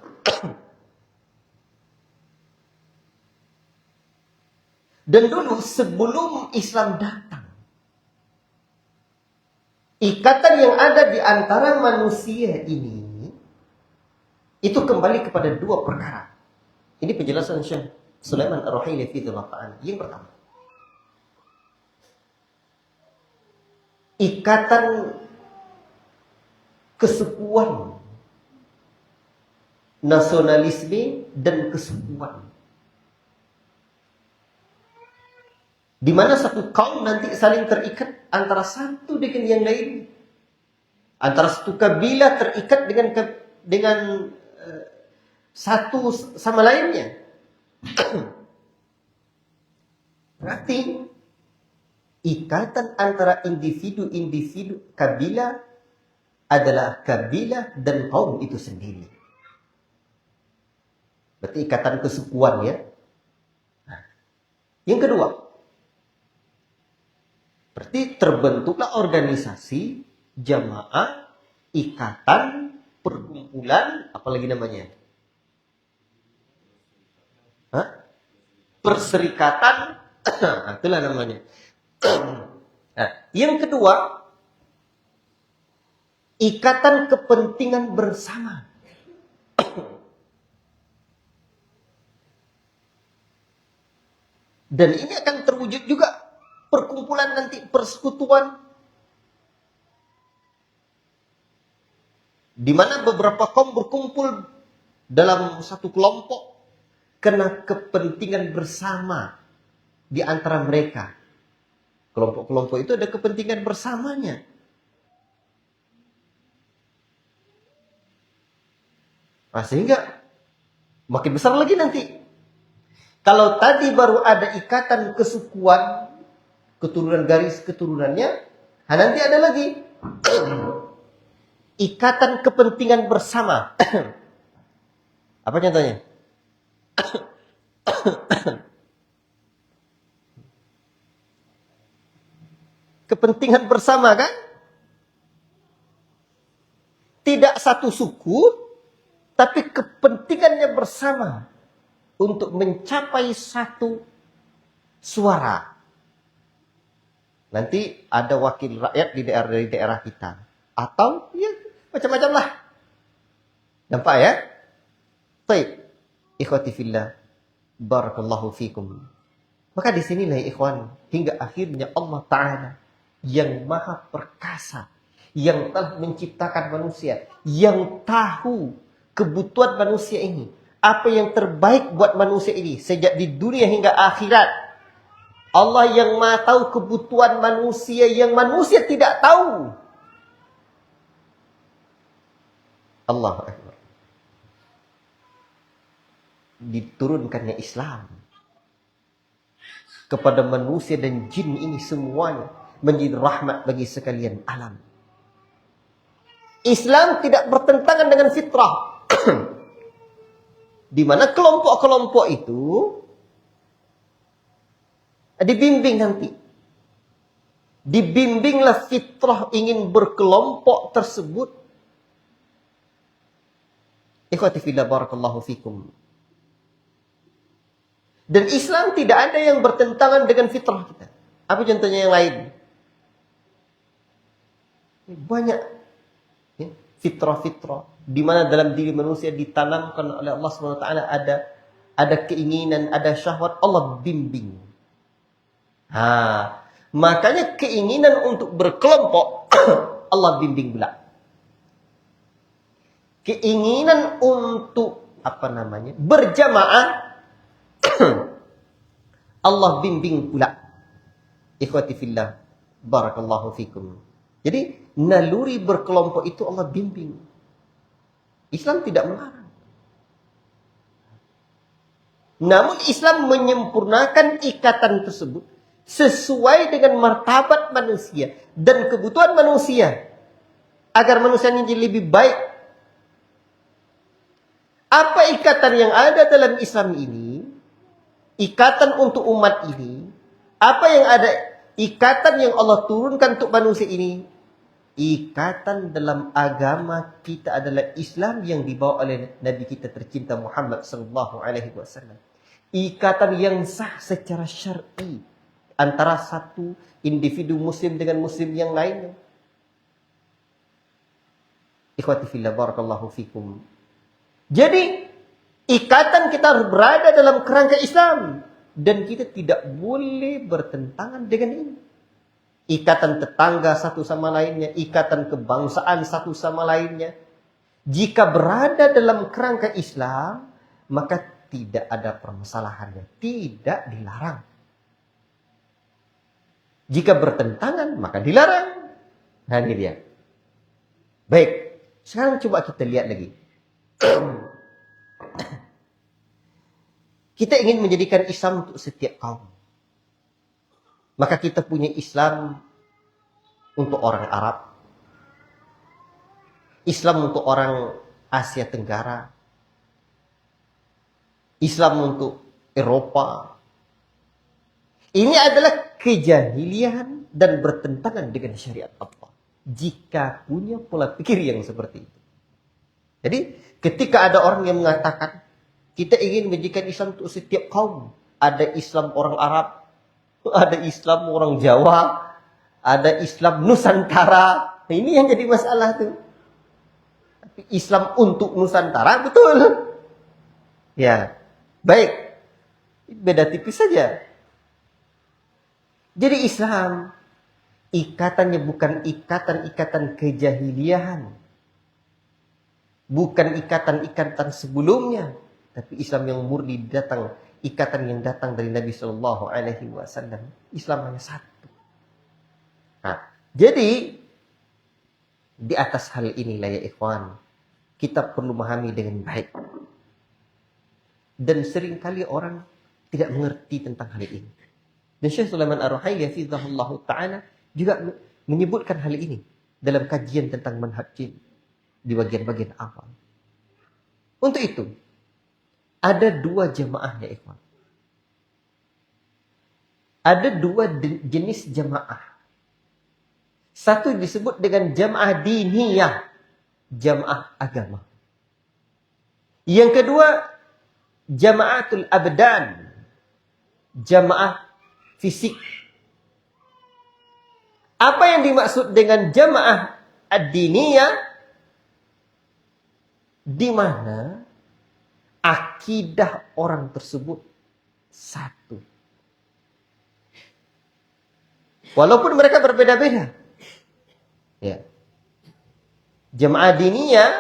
Speaker 1: Dan dulu sebelum Islam datang, ikatan yang ada di antara manusia ini itu kembali kepada dua perkara. Ini penjelasan Syekh Sulaiman Ar-Ruhaili fi Dzulqa'an. Yang pertama, ikatan kesukuan, nasionalisme dan kesukuan. Di mana satu kaum nanti saling terikat antara satu dengan yang lain. Antara satu kabilah terikat dengan satu sama lainnya. Berarti ikatan antara individu-individu kabilah adalah kabilah dan kaum itu sendiri. Berarti ikatan kesukuan ya. Nah, yang kedua, berarti terbentuklah organisasi, jamaah, ikatan, perkumpulan, apalagi namanya? Perserikatan, itulah namanya. Nah, yang kedua, ikatan kepentingan bersama. Dan ini akan terwujud juga perkumpulan nanti, persekutuan. Di mana beberapa kaum berkumpul dalam satu kelompok karena kepentingan bersama di antara mereka. Kelompok-kelompok itu ada kepentingan bersamanya. Nah, sehingga makin besar lagi nanti. Kalau tadi baru ada ikatan kesukuan, keturunan garis keturunannya, nah nanti ada lagi ikatan kepentingan bersama. Apa contohnya? Kepentingan bersama kan? Tidak satu suku, tapi kepentingannya bersama untuk mencapai satu suara. Nanti ada wakil rakyat dari daerah kita. Atau ya macam-macam lah. Nampak ya? Baik. Ikhwati fillah. Barakallahu fikum. Maka di sinilah ikhwan. Hingga akhirnya Allah Ta'ala yang maha perkasa. Yang telah menciptakan manusia. Yang tahu kebutuhan manusia ini. Apa yang terbaik buat manusia ini. Sejak di dunia hingga akhirat. Allah yang maha tahu kebutuhan manusia yang manusia tidak tahu. Allahu Akbar. Diturunkannya Islam kepada manusia dan jin ini semuanya menjadi rahmat bagi sekalian alam. Islam tidak bertentangan dengan fitrah. Di mana kelompok-kelompok itu dibimbing nanti. Dibimbinglah fitrah ingin berkelompok tersebut. Ikhwati fillah barakallahu fikum. Dan Islam tidak ada yang bertentangan dengan fitrah kita. Apa contohnya yang lain? Banyak ya, fitrah-fitrah di mana dalam diri manusia ditanamkan oleh Allah SWT ada keinginan, ada syahwat, Allah bimbing. Makanya keinginan untuk berkelompok Allah bimbing pula. Keinginan untuk berjamaah Allah bimbing pula. Ikhwati fillah, barakallahu fikum. Jadi naluri berkelompok itu Allah bimbing. Islam tidak melarang. Namun Islam menyempurnakan ikatan tersebut sesuai dengan martabat manusia dan kebutuhan manusia agar manusia ini jadi lebih baik. Apa ikatan yang ada dalam Islam ini? Ikatan untuk umat ini. Apa yang ada? Ikatan yang Allah turunkan untuk manusia ini. Ikatan dalam agama kita adalah Islam yang dibawa oleh Nabi kita tercinta Muhammad sallallahu alaihi wasallam. Ikatan yang sah secara syar'i antara satu individu muslim dengan muslim yang lainnya. Ikhwati fillah, barakallahu fikum. Jadi ikatan kita harus berada dalam kerangka Islam dan kita tidak boleh bertentangan dengan ini. Ikatan tetangga satu sama lainnya, ikatan kebangsaan satu sama lainnya. Jika berada dalam kerangka Islam, maka tidak ada permasalahannya, tidak dilarang. Jika bertentangan, maka dilarang. Nah, ini dia. Baik, sekarang coba kita lihat lagi. Kita ingin menjadikan Islam untuk setiap kaum. Maka kita punya Islam untuk orang Arab. Islam untuk orang Asia Tenggara. Islam untuk Eropa. Ini adalah kejahilian dan bertentangan dengan syariat Allah. Jika punya pola pikir yang seperti itu. Jadi ketika ada orang yang mengatakan kita ingin menjadikan Islam untuk setiap kaum. Ada Islam orang Arab, ada Islam orang Jawa, ada Islam Nusantara. Nah, ini yang jadi masalah tuh. Tapi Islam untuk Nusantara betul. Ya, baik. Beda tipis saja. Jadi Islam ikatannya bukan ikatan-ikatan kejahiliahan. Bukan ikatan-ikatan sebelumnya. Tapi Islam yang murni datang, ikatan yang datang dari Nabi Shallallahu Alaihi Wasallam. Islam hanya satu. Nah, jadi di atas hal inilah ya ikhwan, kita perlu memahami dengan baik. Dan seringkali orang tidak mengerti tentang hal ini. Dan Syekh Sulaiman Ar-Ruhaili hafizahullah ta'ala juga menyebutkan hal ini dalam kajian tentang manhaj jin di bagian-bagian awal. Untuk itu, ada dua jamaah ya ikhwan. Ada dua jenis jamaah. Satu disebut dengan jamaah diniyah, jamaah agama. Yang kedua, jamaatul abdan, jamaah fisik. Apa yang dimaksud dengan jamaah ad-diniyah? Di mana akidah orang tersebut satu. Walaupun mereka berbeda-beda. Ya. Jamaah diniyah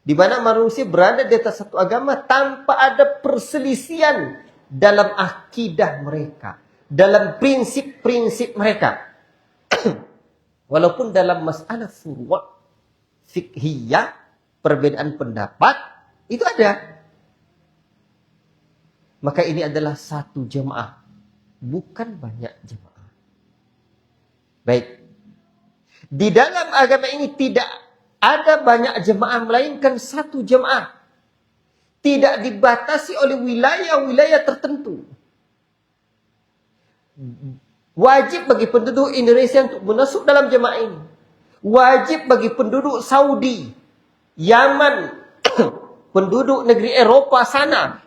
Speaker 1: di mana manusia berada di atas satu agama tanpa ada perselisihan dalam akidah mereka, dalam prinsip-prinsip mereka. Walaupun dalam masalah furu' fiqhiyah, perbedaan pendapat itu ada. Maka ini adalah satu jamaah, bukan banyak jamaah. Baik. Di dalam agama ini tidak ada banyak jamaah, melainkan satu jamaah. Tidak dibatasi oleh wilayah-wilayah tertentu. Wajib bagi penduduk Indonesia untuk masuk dalam jamaah ini. Wajib bagi penduduk Saudi, Yaman, penduduk negeri Eropa sana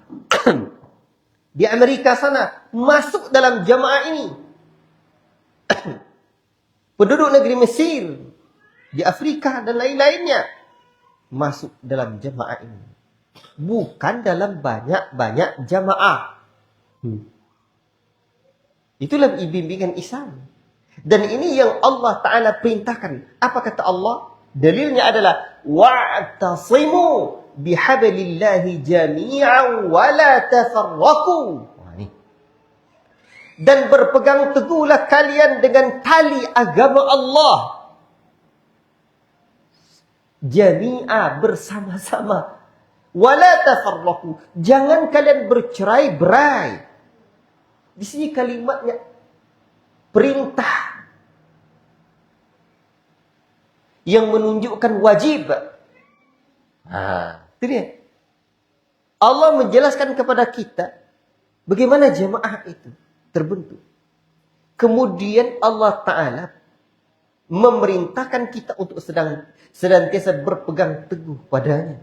Speaker 1: di Amerika sana masuk dalam jamaah ini. Penduduk negeri Mesir, di Afrika dan lain-lainnya masuk dalam jamaah ini. Bukan dalam banyak-banyak jamaah. Itulah bimbingan Islam. Dan ini yang Allah Ta'ala perintahkan. Apa kata Allah? Dalilnya adalah wa'tasimu bihablillahi jami'an wa la tafarraqu. Dan berpegang teguhlah kalian dengan tali agama Allah. Jami'a, bersama-sama. Wa la tafarraqu. Jangan kalian bercerai-berai. Di sini kalimatnya perintah yang menunjukkan wajib. Itu dia. Allah menjelaskan kepada kita bagaimana jamaah itu terbentuk. Kemudian Allah Ta'ala memerintahkan kita untuk senantiasa berpegang teguh padanya.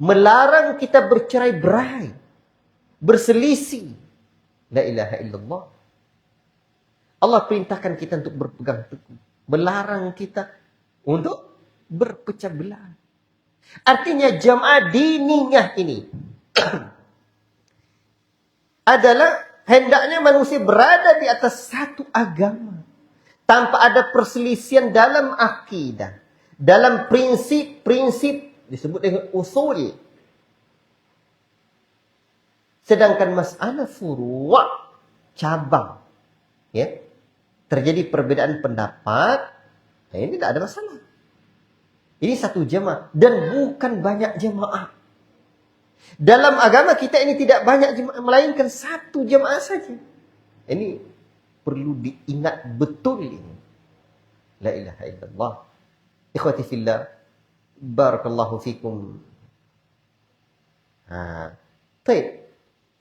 Speaker 1: Melarang kita bercerai-berai, berselisih. La ilaha illallah. Allah perintahkan kita untuk berpegang teguh. Melarang kita untuk berpecah belah. Artinya jamaah diniyah ini adalah hendaknya manusia berada di atas satu agama. Tanpa ada perselisihan dalam akidah. Dalam prinsip-prinsip disebut dengan usul. Sedangkan masalah furu' cabang. Ya, terjadi perbedaan pendapat. Nah, ini tidak ada masalah. Ini satu jamaah. Dan bukan banyak jamaah. Dalam agama kita ini tidak banyak jemaah, melainkan satu jemaah saja. Ini perlu diingat betul ini. La ilaha illallah. Ikhwati fillah, barakallahu fikum. Baik.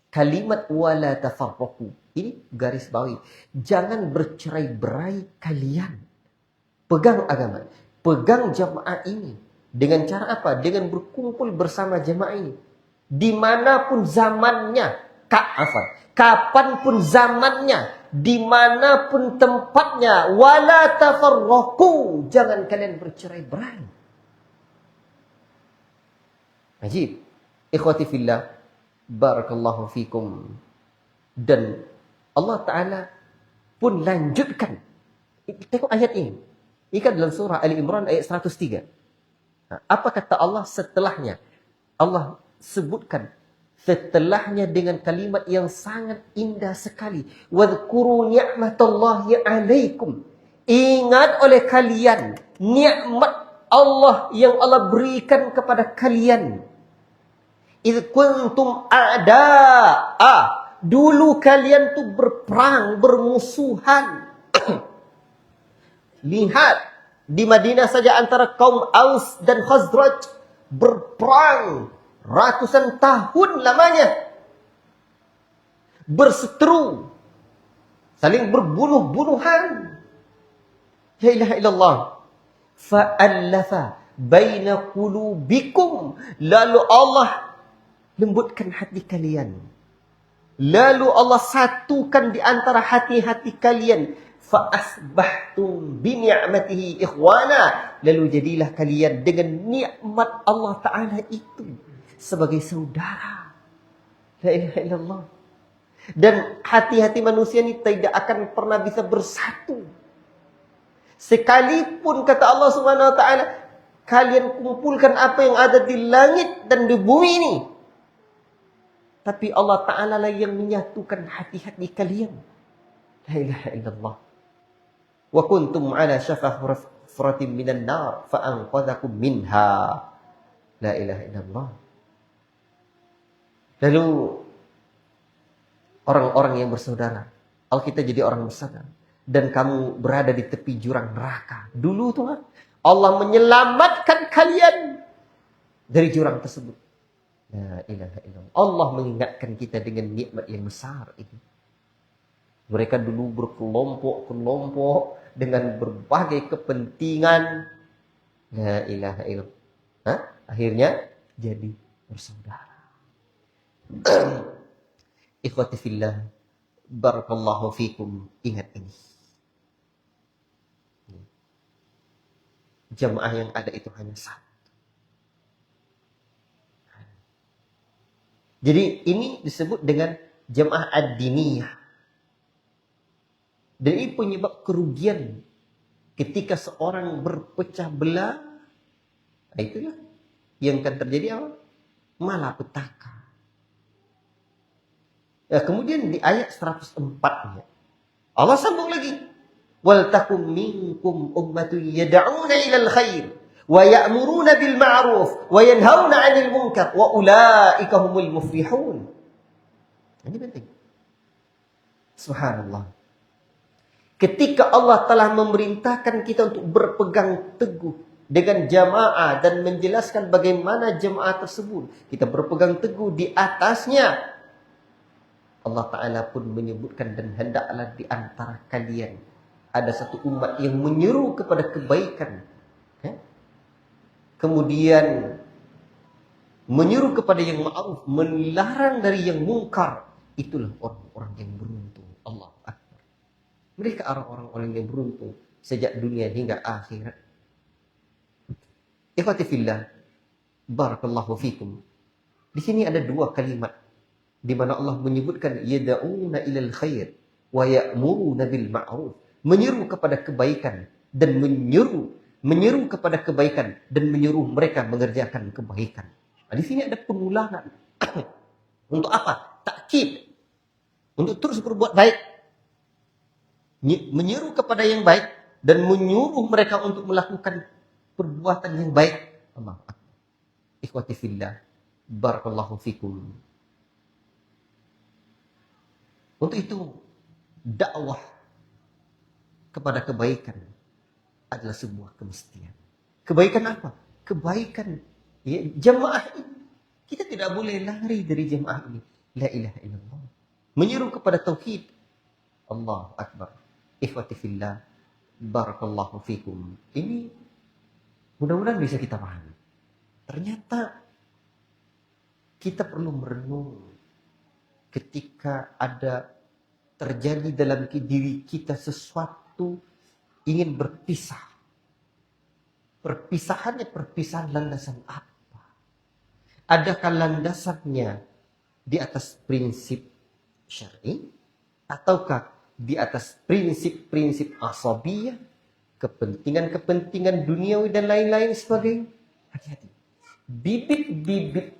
Speaker 1: Kalimat wala tafarraqu. Ini garis bawahi. Jangan bercerai-berai kalian. Pegang agama. Pegang jamaah ini. Dengan cara apa? Dengan berkumpul bersama jamaah ini. Dimanapun zamannya, kapanpun zamannya, dimanapun tempatnya, wala tafarraqu, jangan kalian bercerai-berai. Ajib, ikhwati fillah, barakallahu fikum. Dan Allah Ta'ala pun lanjutkan. Tengok ayat ini. Ini kan dalam surah Ali Imran ayat 103. Apa kata Allah setelahnya? Allah sebutkan setelahnya dengan kalimat yang sangat indah sekali. Wadhkuru ni'matallahi alaikum. Ingat oleh kalian nikmat Allah yang Allah berikan kepada kalian. Idh kuntum a'da'a. Dulu kalian tuh berperang, bermusuhan. Lihat, di Madinah saja antara kaum Aus dan Khazraj berperang ratusan tahun lamanya. Berseteru. Saling berbunuh-bunuhan. La ilaha illallah. Fa'allafa baina qulubikum. Lalu Allah lembutkan hati kalian. Lalu Allah satukan di antara hati-hati kalian. Fa'asbahtum bini'matihi ikhwana. Lalu jadilah kalian dengan nikmat Allah Ta'ala itu sebagai saudara. La ilaha illallah. Dan hati-hati manusia ini tidak akan pernah bisa bersatu. Sekalipun kata Allah Subhanahu wa taala, kalian kumpulkan apa yang ada di langit dan di bumi ini. Tapi Allah Ta'ala lah yang menyatukan hati-hati kalian. La ilaha illallah. Wa kuntum ala syafa hufratin minan nar fa'anqadhakum minha. La ilaha illallah. Lalu orang-orang yang bersaudara. Kalau kita jadi orang bersaudara dan kamu berada di tepi jurang neraka. Dulu Tuhan, Allah menyelamatkan kalian dari jurang tersebut. La ilaha illallah. Allah mengingatkan kita dengan nikmat yang besar ini. Mereka dulu berkelompok-kelompok dengan berbagai kepentingan. La ilaha illallah. Akhirnya jadi bersaudara. Ikhwati fillah, barakallahu fikum. Ingat ini. Jamaah yang ada itu hanya satu. Jadi ini disebut dengan jamaah ad-diniyah. Dan ini penyebab kerugian ketika seorang berpecah belah. Nah, itulah yang akan terjadi apa? Malapetaka. Ya, kemudian di ayat 104-nya Allah sambung lagi. Wal takum minkum ummatun yad'una ilal khair wa ya'muruna bil ma'ruf wa yanhauna 'anil munkar wa ulaika humul muflihun. Ini penting. Subhanallah. Ketika Allah telah memerintahkan kita untuk berpegang teguh dengan jamaah dan menjelaskan bagaimana jamaah tersebut, kita berpegang teguh di atasnya. Allah Ta'ala pun menyebutkan, dan hendaklah di antara kalian ada satu umat yang menyeru kepada kebaikan, kemudian menyeru kepada yang ma'ruf, melarang dari yang mungkar. Itulah orang-orang yang beruntung. Allah Akbar. Mereka orang-orang yang beruntung sejak dunia hingga akhirat. Ikhwati fillah, barakallahu fikum. Di sini ada dua kalimat di mana Allah menyebutkan yad'una ilal khair wa ya'muruna bil ma'ruf, menyeru kepada kebaikan dan menyeru kepada kebaikan dan menyuruh mereka mengerjakan kebaikan. Nah, di sini ada pengulangan. Untuk apa? Takkid. Untuk terus berbuat baik. Menyeru kepada yang baik dan menyuruh mereka untuk melakukan perbuatan yang baik. Allah Akbar. Ikhwati fillah, barakallahu fikum. Untuk itu, dakwah kepada kebaikan adalah sebuah kemestian. Kebaikan apa? Kebaikan ya, jamaah ini. Kita tidak boleh lari dari jamaah ini. La ilaha illallah. Menyeru kepada tauhid. Allah Akbar. Ikhwati fillah, barakallahu fikum. Ini mudah-mudahan bisa kita pahami. Ternyata kita perlu merenung ketika ada terjadi dalam diri kita sesuatu ingin berpisah. Perpisahannya perpisahan landasan apa? Adakah landasannya di atas prinsip syar'i ataukah di atas prinsip-prinsip asabiyah, kepentingan-kepentingan duniawi dan lain-lain sebagainya? Hati-hati. Bibit-bibit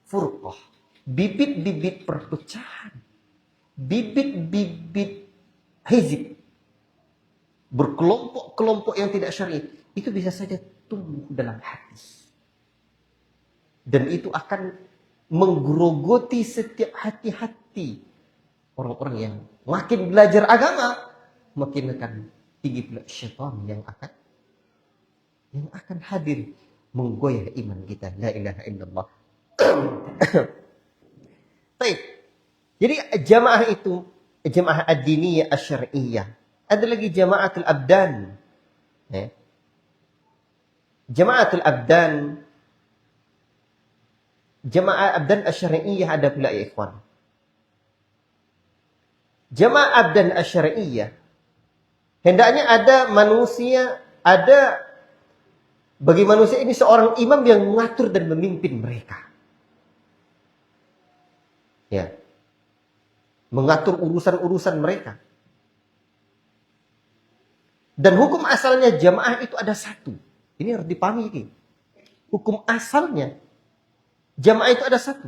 Speaker 1: furqah, bibit-bibit perpecahan, bibit-bibit hizib, berkelompok-kelompok yang tidak syar'i, itu bisa saja tumbuh dalam hati. Dan itu akan menggerogoti setiap hati-hati orang-orang yang makin belajar agama, makin akan tinggi pula syaitan yang akan hadir menggoyah iman kita. La ilaha illallah. Baik. Jadi jamaah itu, jamaah ad-diniyah asy-syar'iyyah. Ada lagi jamaatul abdan. Jamaatul abdan, jamaah abdan asy-syar'iyyah ada pula ya ikhwan. Jamaah abdan asy-syar'iyyah, hendaknya ada manusia, ada bagi manusia ini seorang imam yang mengatur dan memimpin mereka. Ya. Mengatur urusan-urusan mereka. Dan hukum asalnya jamaah itu ada satu. Ini harus dipahami ini. Hukum asalnya jamaah itu ada satu.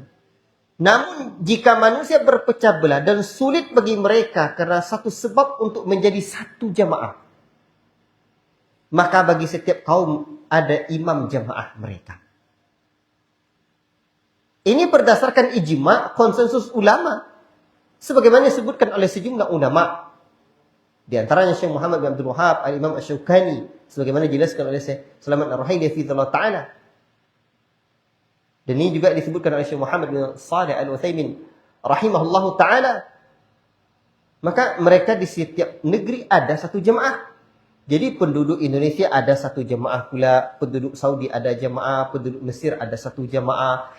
Speaker 1: Namun jika manusia berpecah belah dan sulit bagi mereka karena satu sebab untuk menjadi satu jamaah, maka bagi setiap kaum ada imam jamaah mereka. Ini berdasarkan ijma, konsensus ulama, sebagaimana disebutkan oleh sejumlah ulama. Di antaranya Syekh Muhammad bin Abdul Wahhab, Al-Imam Asy-Syaukani, sebagaimana dijelaskan oleh Syekh Sulaman Ar-Ruhaili hafizahullah taala. Dan ini juga disebutkan oleh Syekh Muhammad bin Shalih Al-Utsaimin rahimahullahu taala. Maka mereka di setiap negeri ada satu jemaah. Jadi penduduk Indonesia ada satu jemaah pula, penduduk Saudi ada jemaah, penduduk Mesir ada satu jemaah.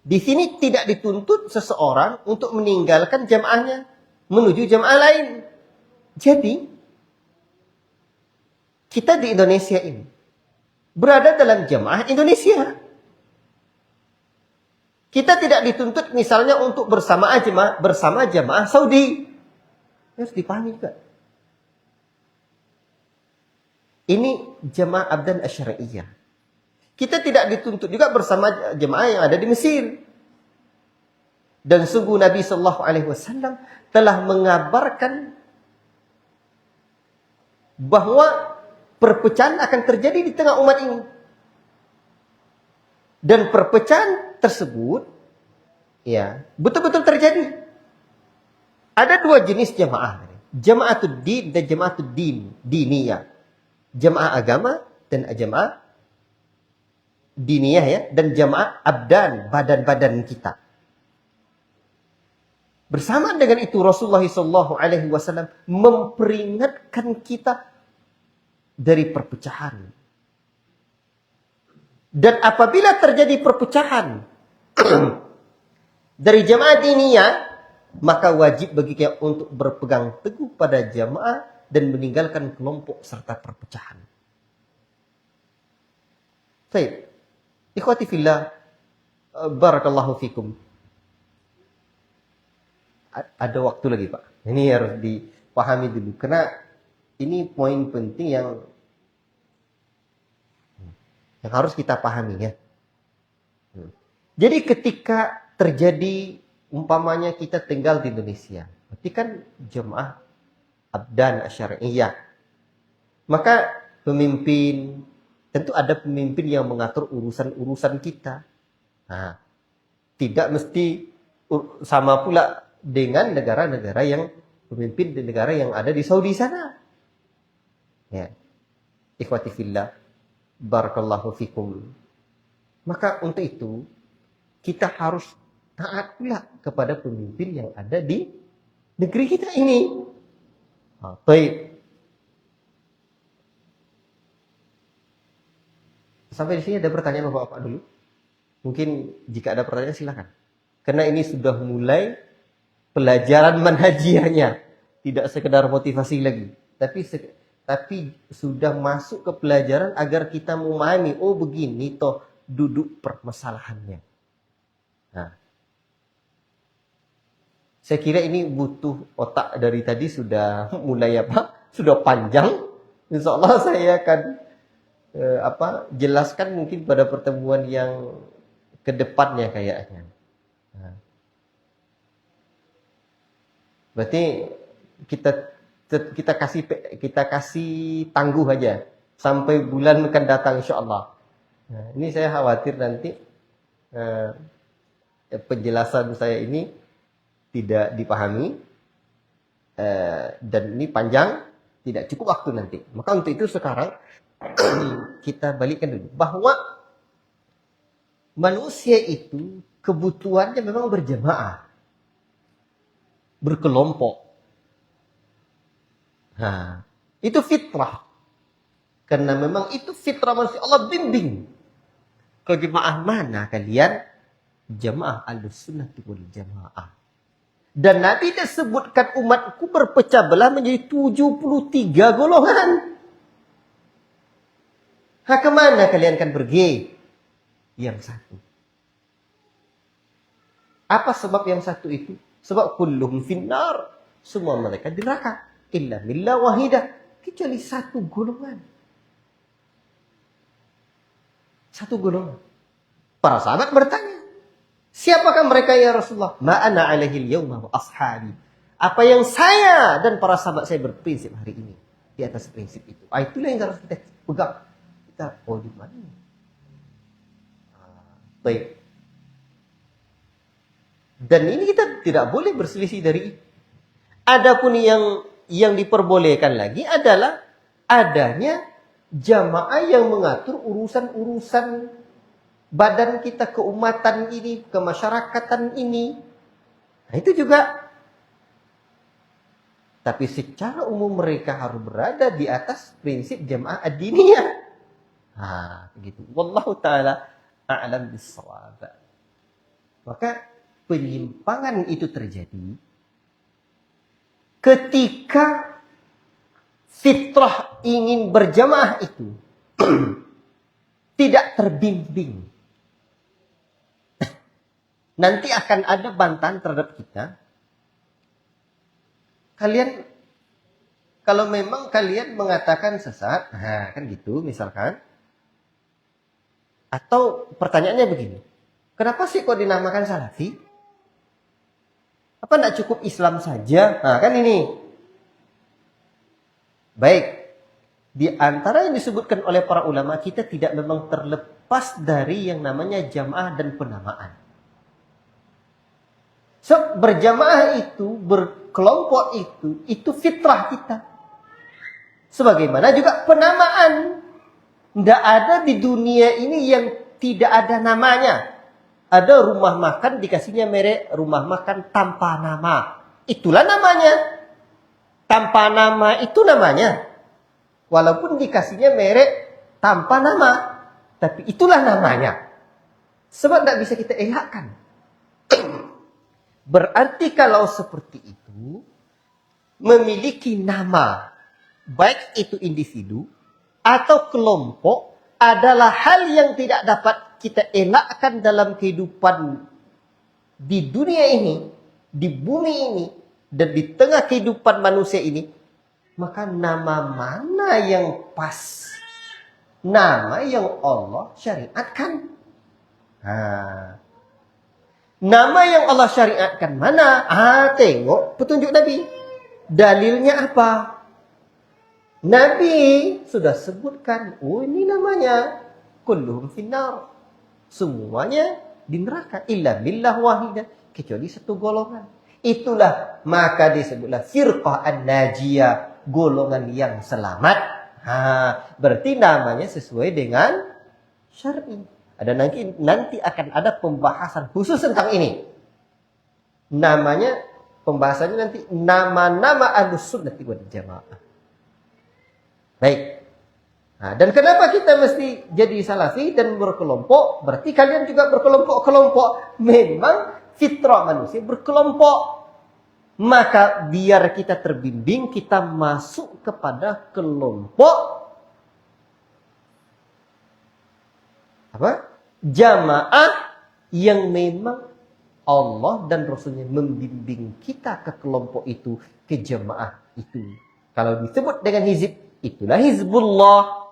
Speaker 1: Di sini tidak dituntut seseorang untuk meninggalkan jamaahnya menuju jamaah lain. Jadi, kita di Indonesia ini berada dalam jamaah Indonesia. Kita tidak dituntut misalnya untuk bersama jamaah Saudi. Harus dipahami juga. Ini jamaah abdan asy'ariyah. Kita tidak dituntut juga bersama jemaah yang ada di Mesir. Dan sungguh Nabi Shallallahu Alaihi Wasallam telah mengabarkan bahwa perpecahan akan terjadi di tengah umat ini. Dan perpecahan tersebut, ya, betul-betul terjadi. Ada dua jenis jemaah, jamaatul din dan jamaatul diniyah. Jemaah agama dan jemaah diniyah, ya, dan jamaah abdan, badan-badan kita. Bersama dengan itu Rasulullah SAW memperingatkan kita dari perpecahan. Dan apabila terjadi perpecahan dari jamaah diniyah, maka wajib bagi kita untuk berpegang teguh pada jamaah dan meninggalkan kelompok serta perpecahan. Baik. Ikhwati fillah, barakallahu fikum. Ada waktu lagi, Pak. Ini harus dipahami dulu. Karena ini poin penting yang harus kita pahami, ya. Jadi ketika terjadi, umpamanya kita tinggal di Indonesia, berarti kan jemaah abdan asy'ariyah. Maka pemimpin, tentu ada pemimpin yang mengatur urusan-urusan kita. Nah, tidak mesti sama pula dengan negara-negara yang pemimpin di negara yang ada di Saudi sana. Ya. Ikhwati fillah, barakallahu fikum. Maka untuk itu kita harus taat pula kepada pemimpin yang ada di negeri kita ini. Baik. Sampai di sini ada pertanyaan Bapak-bapak dulu? Mungkin jika ada pertanyaan silakan. Karena ini sudah mulai pelajaran manhajiahnya. Tidak sekedar motivasi lagi. Tapi sudah masuk ke pelajaran agar kita memahami, oh begini toh duduk permasalahannya. Nah, saya kira ini butuh otak dari tadi sudah mulai sudah panjang. Insya Allah saya akan jelaskan mungkin pada pertemuan yang kedepannya kayaknya. Nah, berarti kita kasih tangguh aja sampai bulan akan datang insya Allah. Nah, ini saya khawatir nanti penjelasan saya ini tidak dipahami dan ini panjang, tidak cukup waktu nanti. Maka untuk itu sekarang kita balikkan dulu bahwa manusia itu kebutuhannya memang berjamaah, berkelompok. Nah, itu fitrah. Karena memang itu fitrah manusia. Allah bimbing ke jamaah mana kalian? Jamaah Ahlussunnah wal Jamaah. Dan Nabi disebutkan umatku berpecah belah menjadi 73 golongan. Kemana kalian akan pergi? Yang satu. Apa sebab yang satu itu? Sebab kulluhum finnar. Semua mereka di neraka. Illa millah wahidah. Kecuali satu golongan. Satu golongan. Para sahabat bertanya, siapakah mereka ya Rasulullah? Ma'ana alaihil yawma wa ashabi. Apa yang saya dan para sahabat saya berprinsip hari ini. Di atas prinsip itu. Itulah yang harus kita pegang. Kita, di mana? Baik. Dan ini kita tidak boleh berselisih dari itu. Adapun yang diperbolehkan lagi adalah adanya jamaah yang mengatur urusan-urusan badan kita, keumatan ini, kemasyarakatan ini. Nah, itu juga. Tapi secara umum mereka harus berada di atas prinsip jamaah ad-diniyah. Begitu. Wallahu ta'ala a'lam bis-shawab. Maka penyimpangan itu terjadi ketika fitrah ingin berjamaah itu tidak terbimbing. Nanti akan ada bantahan terhadap kita. Kalian, kalau memang kalian mengatakan sesat, nah kan gitu misalkan. Atau pertanyaannya begini, kenapa sih kok dinamakan salafi? Apa tidak cukup Islam saja? Nah kan ini. Baik, di antara yang disebutkan oleh para ulama, kita tidak memang terlepas dari yang namanya jamaah dan penamaan. So, berjamaah itu, berkelompok itu fitrah kita. Sebagaimana juga penamaan. Tidak ada di dunia ini yang tidak ada namanya. Ada rumah makan dikasihnya merek rumah makan tanpa nama. Itulah namanya. Tanpa nama itu namanya. Walaupun dikasihnya merek tanpa nama. Tapi itulah namanya. Sebab tidak bisa kita elakkan. Berarti kalau seperti itu, memiliki nama, baik itu individu atau kelompok, adalah hal yang tidak dapat kita elakkan dalam kehidupan di dunia ini, di bumi ini, dan di tengah kehidupan manusia ini. Maka nama mana yang pas? Nama yang Allah syariatkan. Nama yang Allah syariatkan mana? Tengok petunjuk Nabi. Dalilnya apa? Nabi sudah sebutkan, ini namanya kulluhum finnar. Semuanya di neraka illa billah wahidah, kecuali satu golongan. Itulah maka disebutlah firqah an-najiyah, golongan yang selamat. Berarti namanya sesuai dengan syar'i. Ada nanti akan ada pembahasan khusus tentang ini. Namanya pembahasannya nanti nama-nama Ahlussunnah wal Jamaah. Baik. Dan kenapa kita mesti jadi salafi dan berkelompok? Berarti kalian juga berkelompok-kelompok. Memang fitrah manusia berkelompok. Maka biar kita terbimbing, kita masuk kepada kelompok jamaah yang memang Allah dan Rasulnya membimbing kita ke kelompok itu, ke jamaah itu. Kalau disebut dengan hizib, itulah Hizbullah.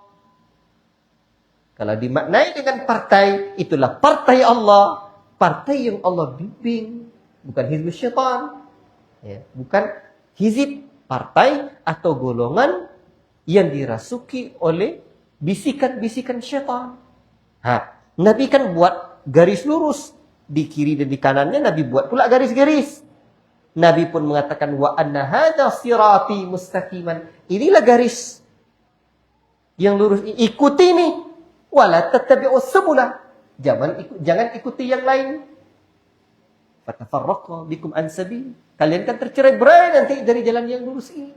Speaker 1: Kalau dimaknai dengan partai, itulah partai Allah. Partai yang Allah bimbing. Bukan hizbus syaitan. Bukan hizib, partai atau golongan yang dirasuki oleh bisikan-bisikan syaitan. Nabi kan buat garis lurus. Di kiri dan di kanannya Nabi buat pula garis-garis. Nabi pun mengatakan, wa anna hadha sirati mustaqiman. Inilah garis yang lurus, ikuti ini. Wala tattabi'us subula. Jangan ikuti yang lain. Fatafarraqa bikum an sabil. Kalian kan tercerai-berai nanti dari jalan yang lurus ini.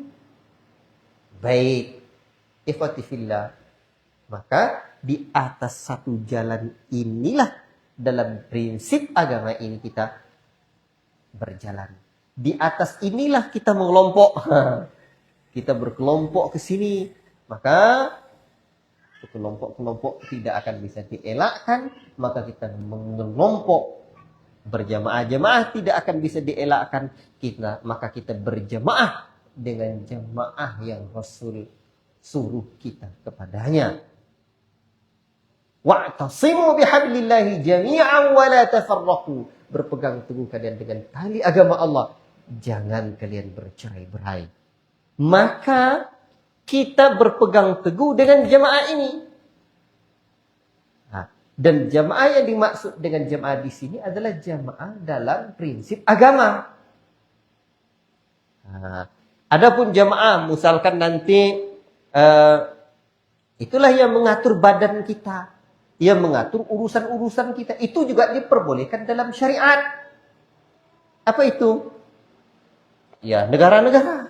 Speaker 1: Baik. Ikhwati fillah. Maka di atas satu jalan inilah dalam prinsip agama ini kita berjalan. Di atas inilah kita mengelompok. Kita berkelompok ke sini. Maka kelompok-kelompok tidak akan bisa dielakkan. Maka kita mengelompok. Berjamaah-jamaah tidak akan bisa dielakkan. Maka kita berjamaah dengan jamaah yang Rasul suruh kita kepadanya. Wa'tasimu bihablillahi jami'an wa la tafarraqu. Berpegang teguh kalian dengan tali agama Allah. Jangan kalian bercerai-berai. Maka kita berpegang teguh dengan jamaah ini. Dan jamaah yang dimaksud dengan jamaah di sini adalah jamaah dalam prinsip agama. Adapun jamaah, misalkan nanti itulah yang mengatur badan kita. Yang mengatur urusan-urusan kita. Itu juga diperbolehkan dalam syariat. Apa itu? Ya, negara-negara.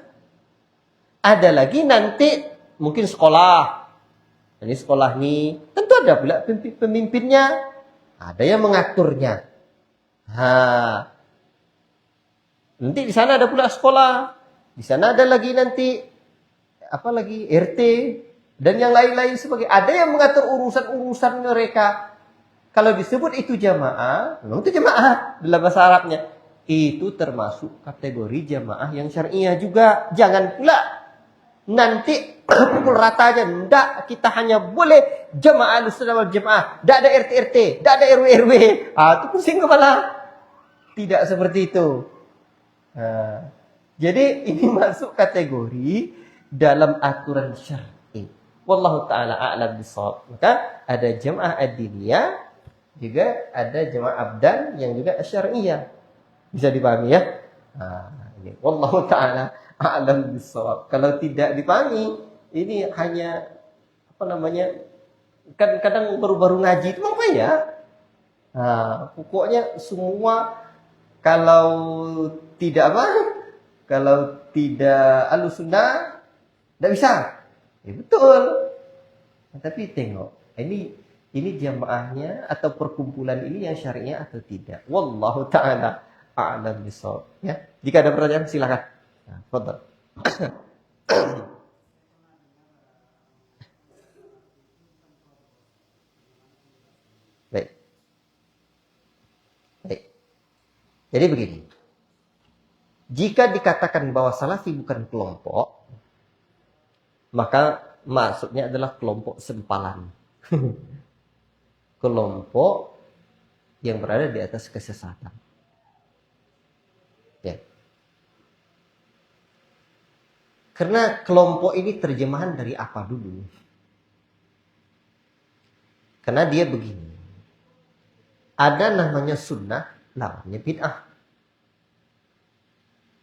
Speaker 1: Ada lagi nanti mungkin sekolah. Ini sekolah nih, tentu ada pula pemimpinnya. Ada yang mengaturnya. Ha, nanti di sana ada pula sekolah, di sana ada lagi nanti apa lagi RT dan yang lain-lain sebagai. Ada yang mengatur urusan-urusan mereka. Kalau disebut itu jamaah, memang itu jamaah dalam bahasa Arabnya. Itu termasuk kategori jamaah yang syariah juga. Jangan pula nanti pukul rata aja. Enggak, kita hanya boleh jamaah Ahlussunnah wal Jamaah. Enggak ada RT-RT, enggak ada RW-RW. Itu pusing kepala. Tidak seperti itu. Jadi ini masuk kategori dalam aturan syar'i. Wallahu taala a'lam bishawab. Maka ada jamaah ad-diniyah, juga ada jamaah abdan yang juga syar'iyah. Bisa dipahami ya? Ini wallahu taala a'lam bishawab. Kalau tidak dipahami, ini hanya apa namanya? Kan kadang baru-baru ngaji itu apa ya? Pokoknya semua kalau tidak apa? Kalau tidak Ahlussunnah tidak bisa. Ya betul. Tapi tengok, ini jamaahnya atau perkumpulan ini yang syariah atau tidak. Wallahu taala a'lam bishawab. Ya. Jika ada pertanyaan silakan. Fadhal. Baik. Baik. Jadi begini. Jika dikatakan bahwa salafi bukan kelompok, maka maksudnya adalah kelompok sempalan. Kelompok yang berada di atas kesesatan. Ya. Karena kelompok ini terjemahan dari apa dulu? Karena dia begini. Ada namanya sunnah, lawannya bid'ah.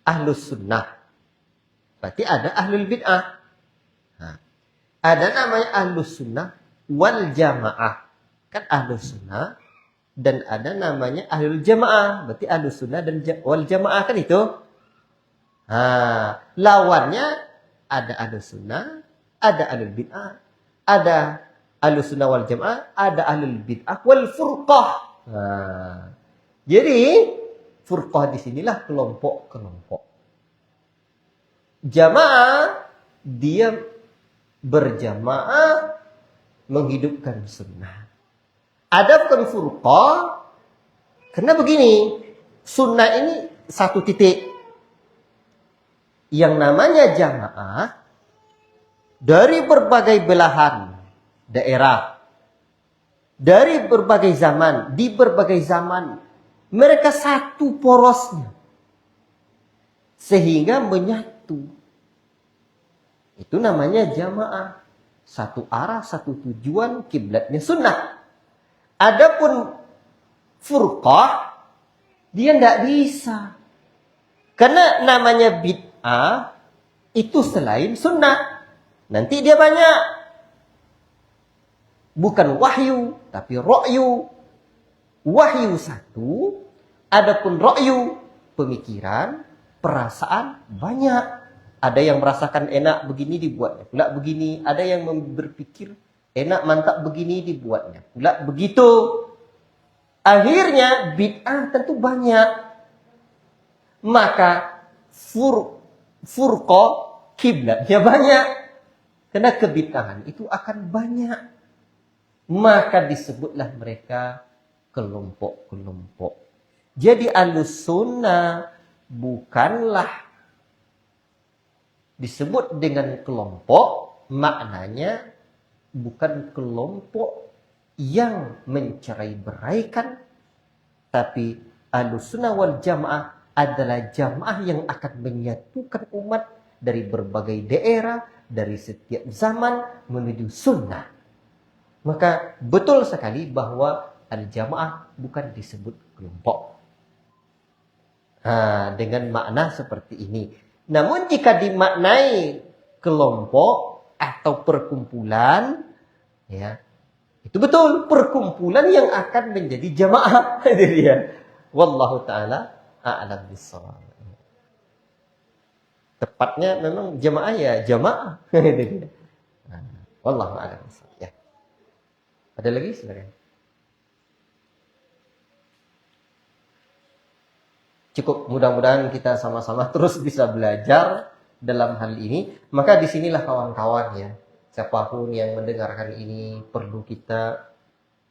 Speaker 1: Ahlus sunnah. Berarti ada ahlul bid'ah. Ada namanya ahlus sunnah wal jamaah. Kan ahlus sunnah. Dan ada namanya ahlul jamaah. Berarti ahlus sunnah dan wal jamaah kan itu. Lawannya ada ahlus sunnah, ada ahlul bid'ah, ada ahlus sunnah wal jamaah, ada ahlul bid'ah wal furqah. Jadi furqah disinilah kelompok-kelompok. Jamaah dia berjamaah menghidupkan sunnah. Adapun furqah, karena begini, sunnah ini satu titik. Yang namanya jamaah dari berbagai belahan daerah, dari berbagai zaman, di berbagai zaman, mereka satu porosnya. Sehingga menyatu. Itu namanya jamaah. Satu arah, satu tujuan, kiblatnya sunnah. Adapun furqah, dia tidak bisa. Karena namanya bid'ah, itu selain sunnah. Nanti dia banyak. Bukan wahyu, tapi ra'yu. Wahyu satu, adapun ra'yu, pemikiran, perasaan banyak. Ada yang merasakan enak begini dibuatnya pula begini. Ada yang berpikir enak mantap begini dibuatnya pula begitu. Akhirnya bid'ah tentu banyak. Maka furqah kiblatnya banyak. Karena kebid'ahan itu akan banyak. Maka disebutlah mereka kelompok-kelompok. Jadi Ahlus Sunnah bukanlah disebut dengan kelompok, maknanya bukan kelompok yang mencerai-beraikan, tapi Ahlus Sunnah wal Jamaah adalah jamaah yang akan menyatukan umat dari berbagai daerah, dari setiap zaman menuju sunnah. Maka betul sekali bahwa al-jamaah bukan disebut kelompok. Dengan makna seperti ini. Namun jika dimaknai kelompok atau perkumpulan, ya itu betul perkumpulan yang akan menjadi jamaah. Itu dia. Wallahu taala a'lam bishawab. Tepatnya memang jamaah ya jamaah. Itu dia. Wallahu a'lam bishawab. Ya. Ada lagi silakan. Cukup mudah-mudahan kita sama-sama terus bisa belajar dalam hal ini. Maka disinilah kawan-kawan ya, siapapun yang mendengarkan ini perlu kita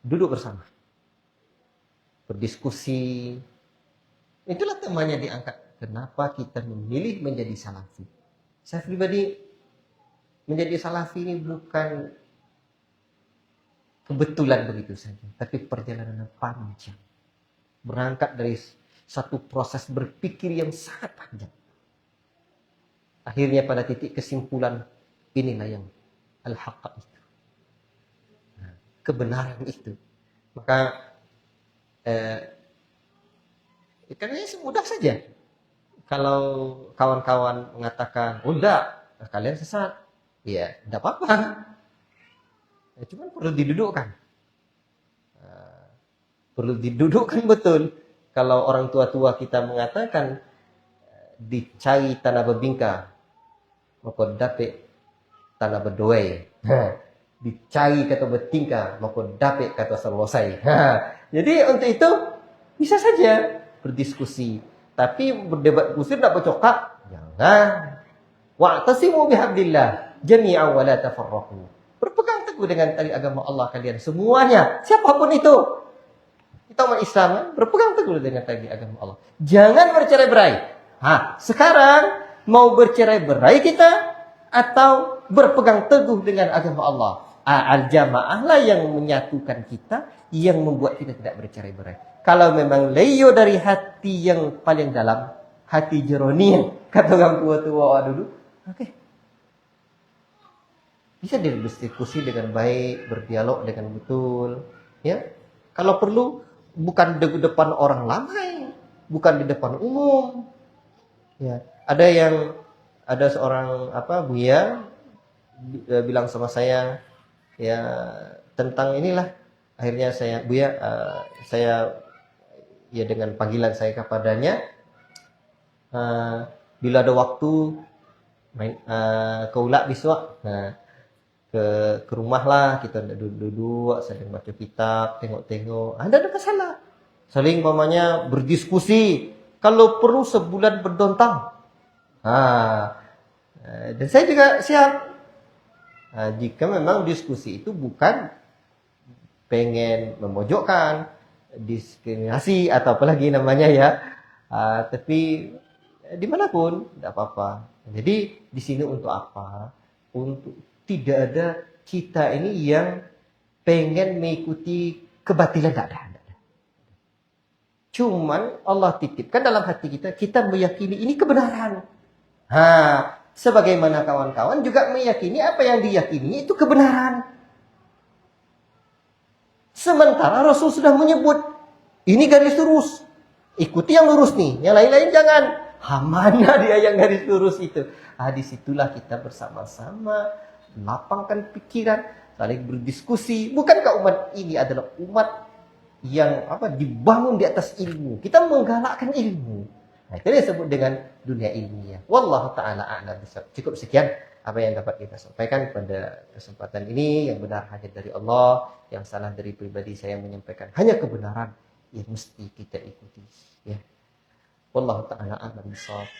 Speaker 1: duduk bersama, berdiskusi. Itulah temanya diangkat. Kenapa kita memilih menjadi salafi? Saya pribadi menjadi salafi ini bukan kebetulan begitu saja, tapi perjalanan yang panjang. Berangkat dari satu proses berpikir yang sangat panjang. Akhirnya pada titik kesimpulan, inilah yang al-haqqa itu. Kebenaran itu. Maka karena semudah saja. Kalau kawan-kawan mengatakan, oh enggak, kalian sesat. Ya, enggak apa-apa. Ya, cuman perlu didudukkan. Perlu didudukkan betul. Kalau orang tua-tua kita mengatakan, dicari tanah bebingka, maka dapet tanah berdoai. Dicari kata bertingkah, maka dapet kata selesai. Jadi untuk itu, bisa saja berdiskusi. Tapi berdebat kusir tidak bercokak. Jangan. Wa'tasimu bihablillah jami'an wa la tafarraqu. Berpegang teguh dengan tali agama Allah kalian semuanya, siapapun itu. Kita umat Islam berpegang teguh dengan tali agama Allah. Jangan bercerai-berai. Sekarang mau bercerai-berai kita atau berpegang teguh dengan agama Allah? Al-jamaah lah yang menyatukan kita, yang membuat kita tidak bercerai-berai. Kalau memang leyo dari hati yang paling dalam, hati jeronian, kata orang tua-tua dulu, oke. Bisa berdiskusi dengan baik, berdialog dengan betul, ya. Kalau perlu bukan di depan orang ramai, bukan di depan umum. Ya, ada seorang Buya bilang sama saya ya tentang inilah. Akhirnya saya Buya saya ya dengan panggilan saya kepadanya, bila ada waktu main ke ulak besok, ke rumah lah, kita duduk saling baca kitab, tengok-tengok, ada masalah, saling mamanya berdiskusi, kalau perlu sebulan berdontang. Dan saya juga siap jika memang diskusi itu bukan pengen memojokkan, diskriminasi atau apalagi namanya ya, tapi dimanapun tidak apa-apa. Jadi di sini untuk apa? Untuk tidak ada kita ini yang pengen mengikuti kebatilan, tidak ada. Cuman Allah titipkan dalam hati kita, kita meyakini ini kebenaran. Sebagaimana kawan-kawan juga meyakini apa yang diyakini itu kebenaran. Sementara Rasul sudah menyebut, ini garis lurus. Ikuti yang lurus nih, yang lain-lain jangan. Mana dia yang garis lurus itu? Disitulah kita bersama-sama lapangkan pikiran, saling berdiskusi. Bukankah umat ini adalah umat yang dibangun di atas ilmu? Kita menggalakkan ilmu. Itu disebut dengan dunia ilmiah. Wallahu ta'ala a'lam bishawab. Cukup sekian apa yang dapat kita sampaikan pada kesempatan ini. Yang benar hanya dari Allah, yang salah dari pribadi saya menyampaikan hanya kebenaran yang mesti kita ikuti. Ya. Wallahu ta'ala a'lam bishawab.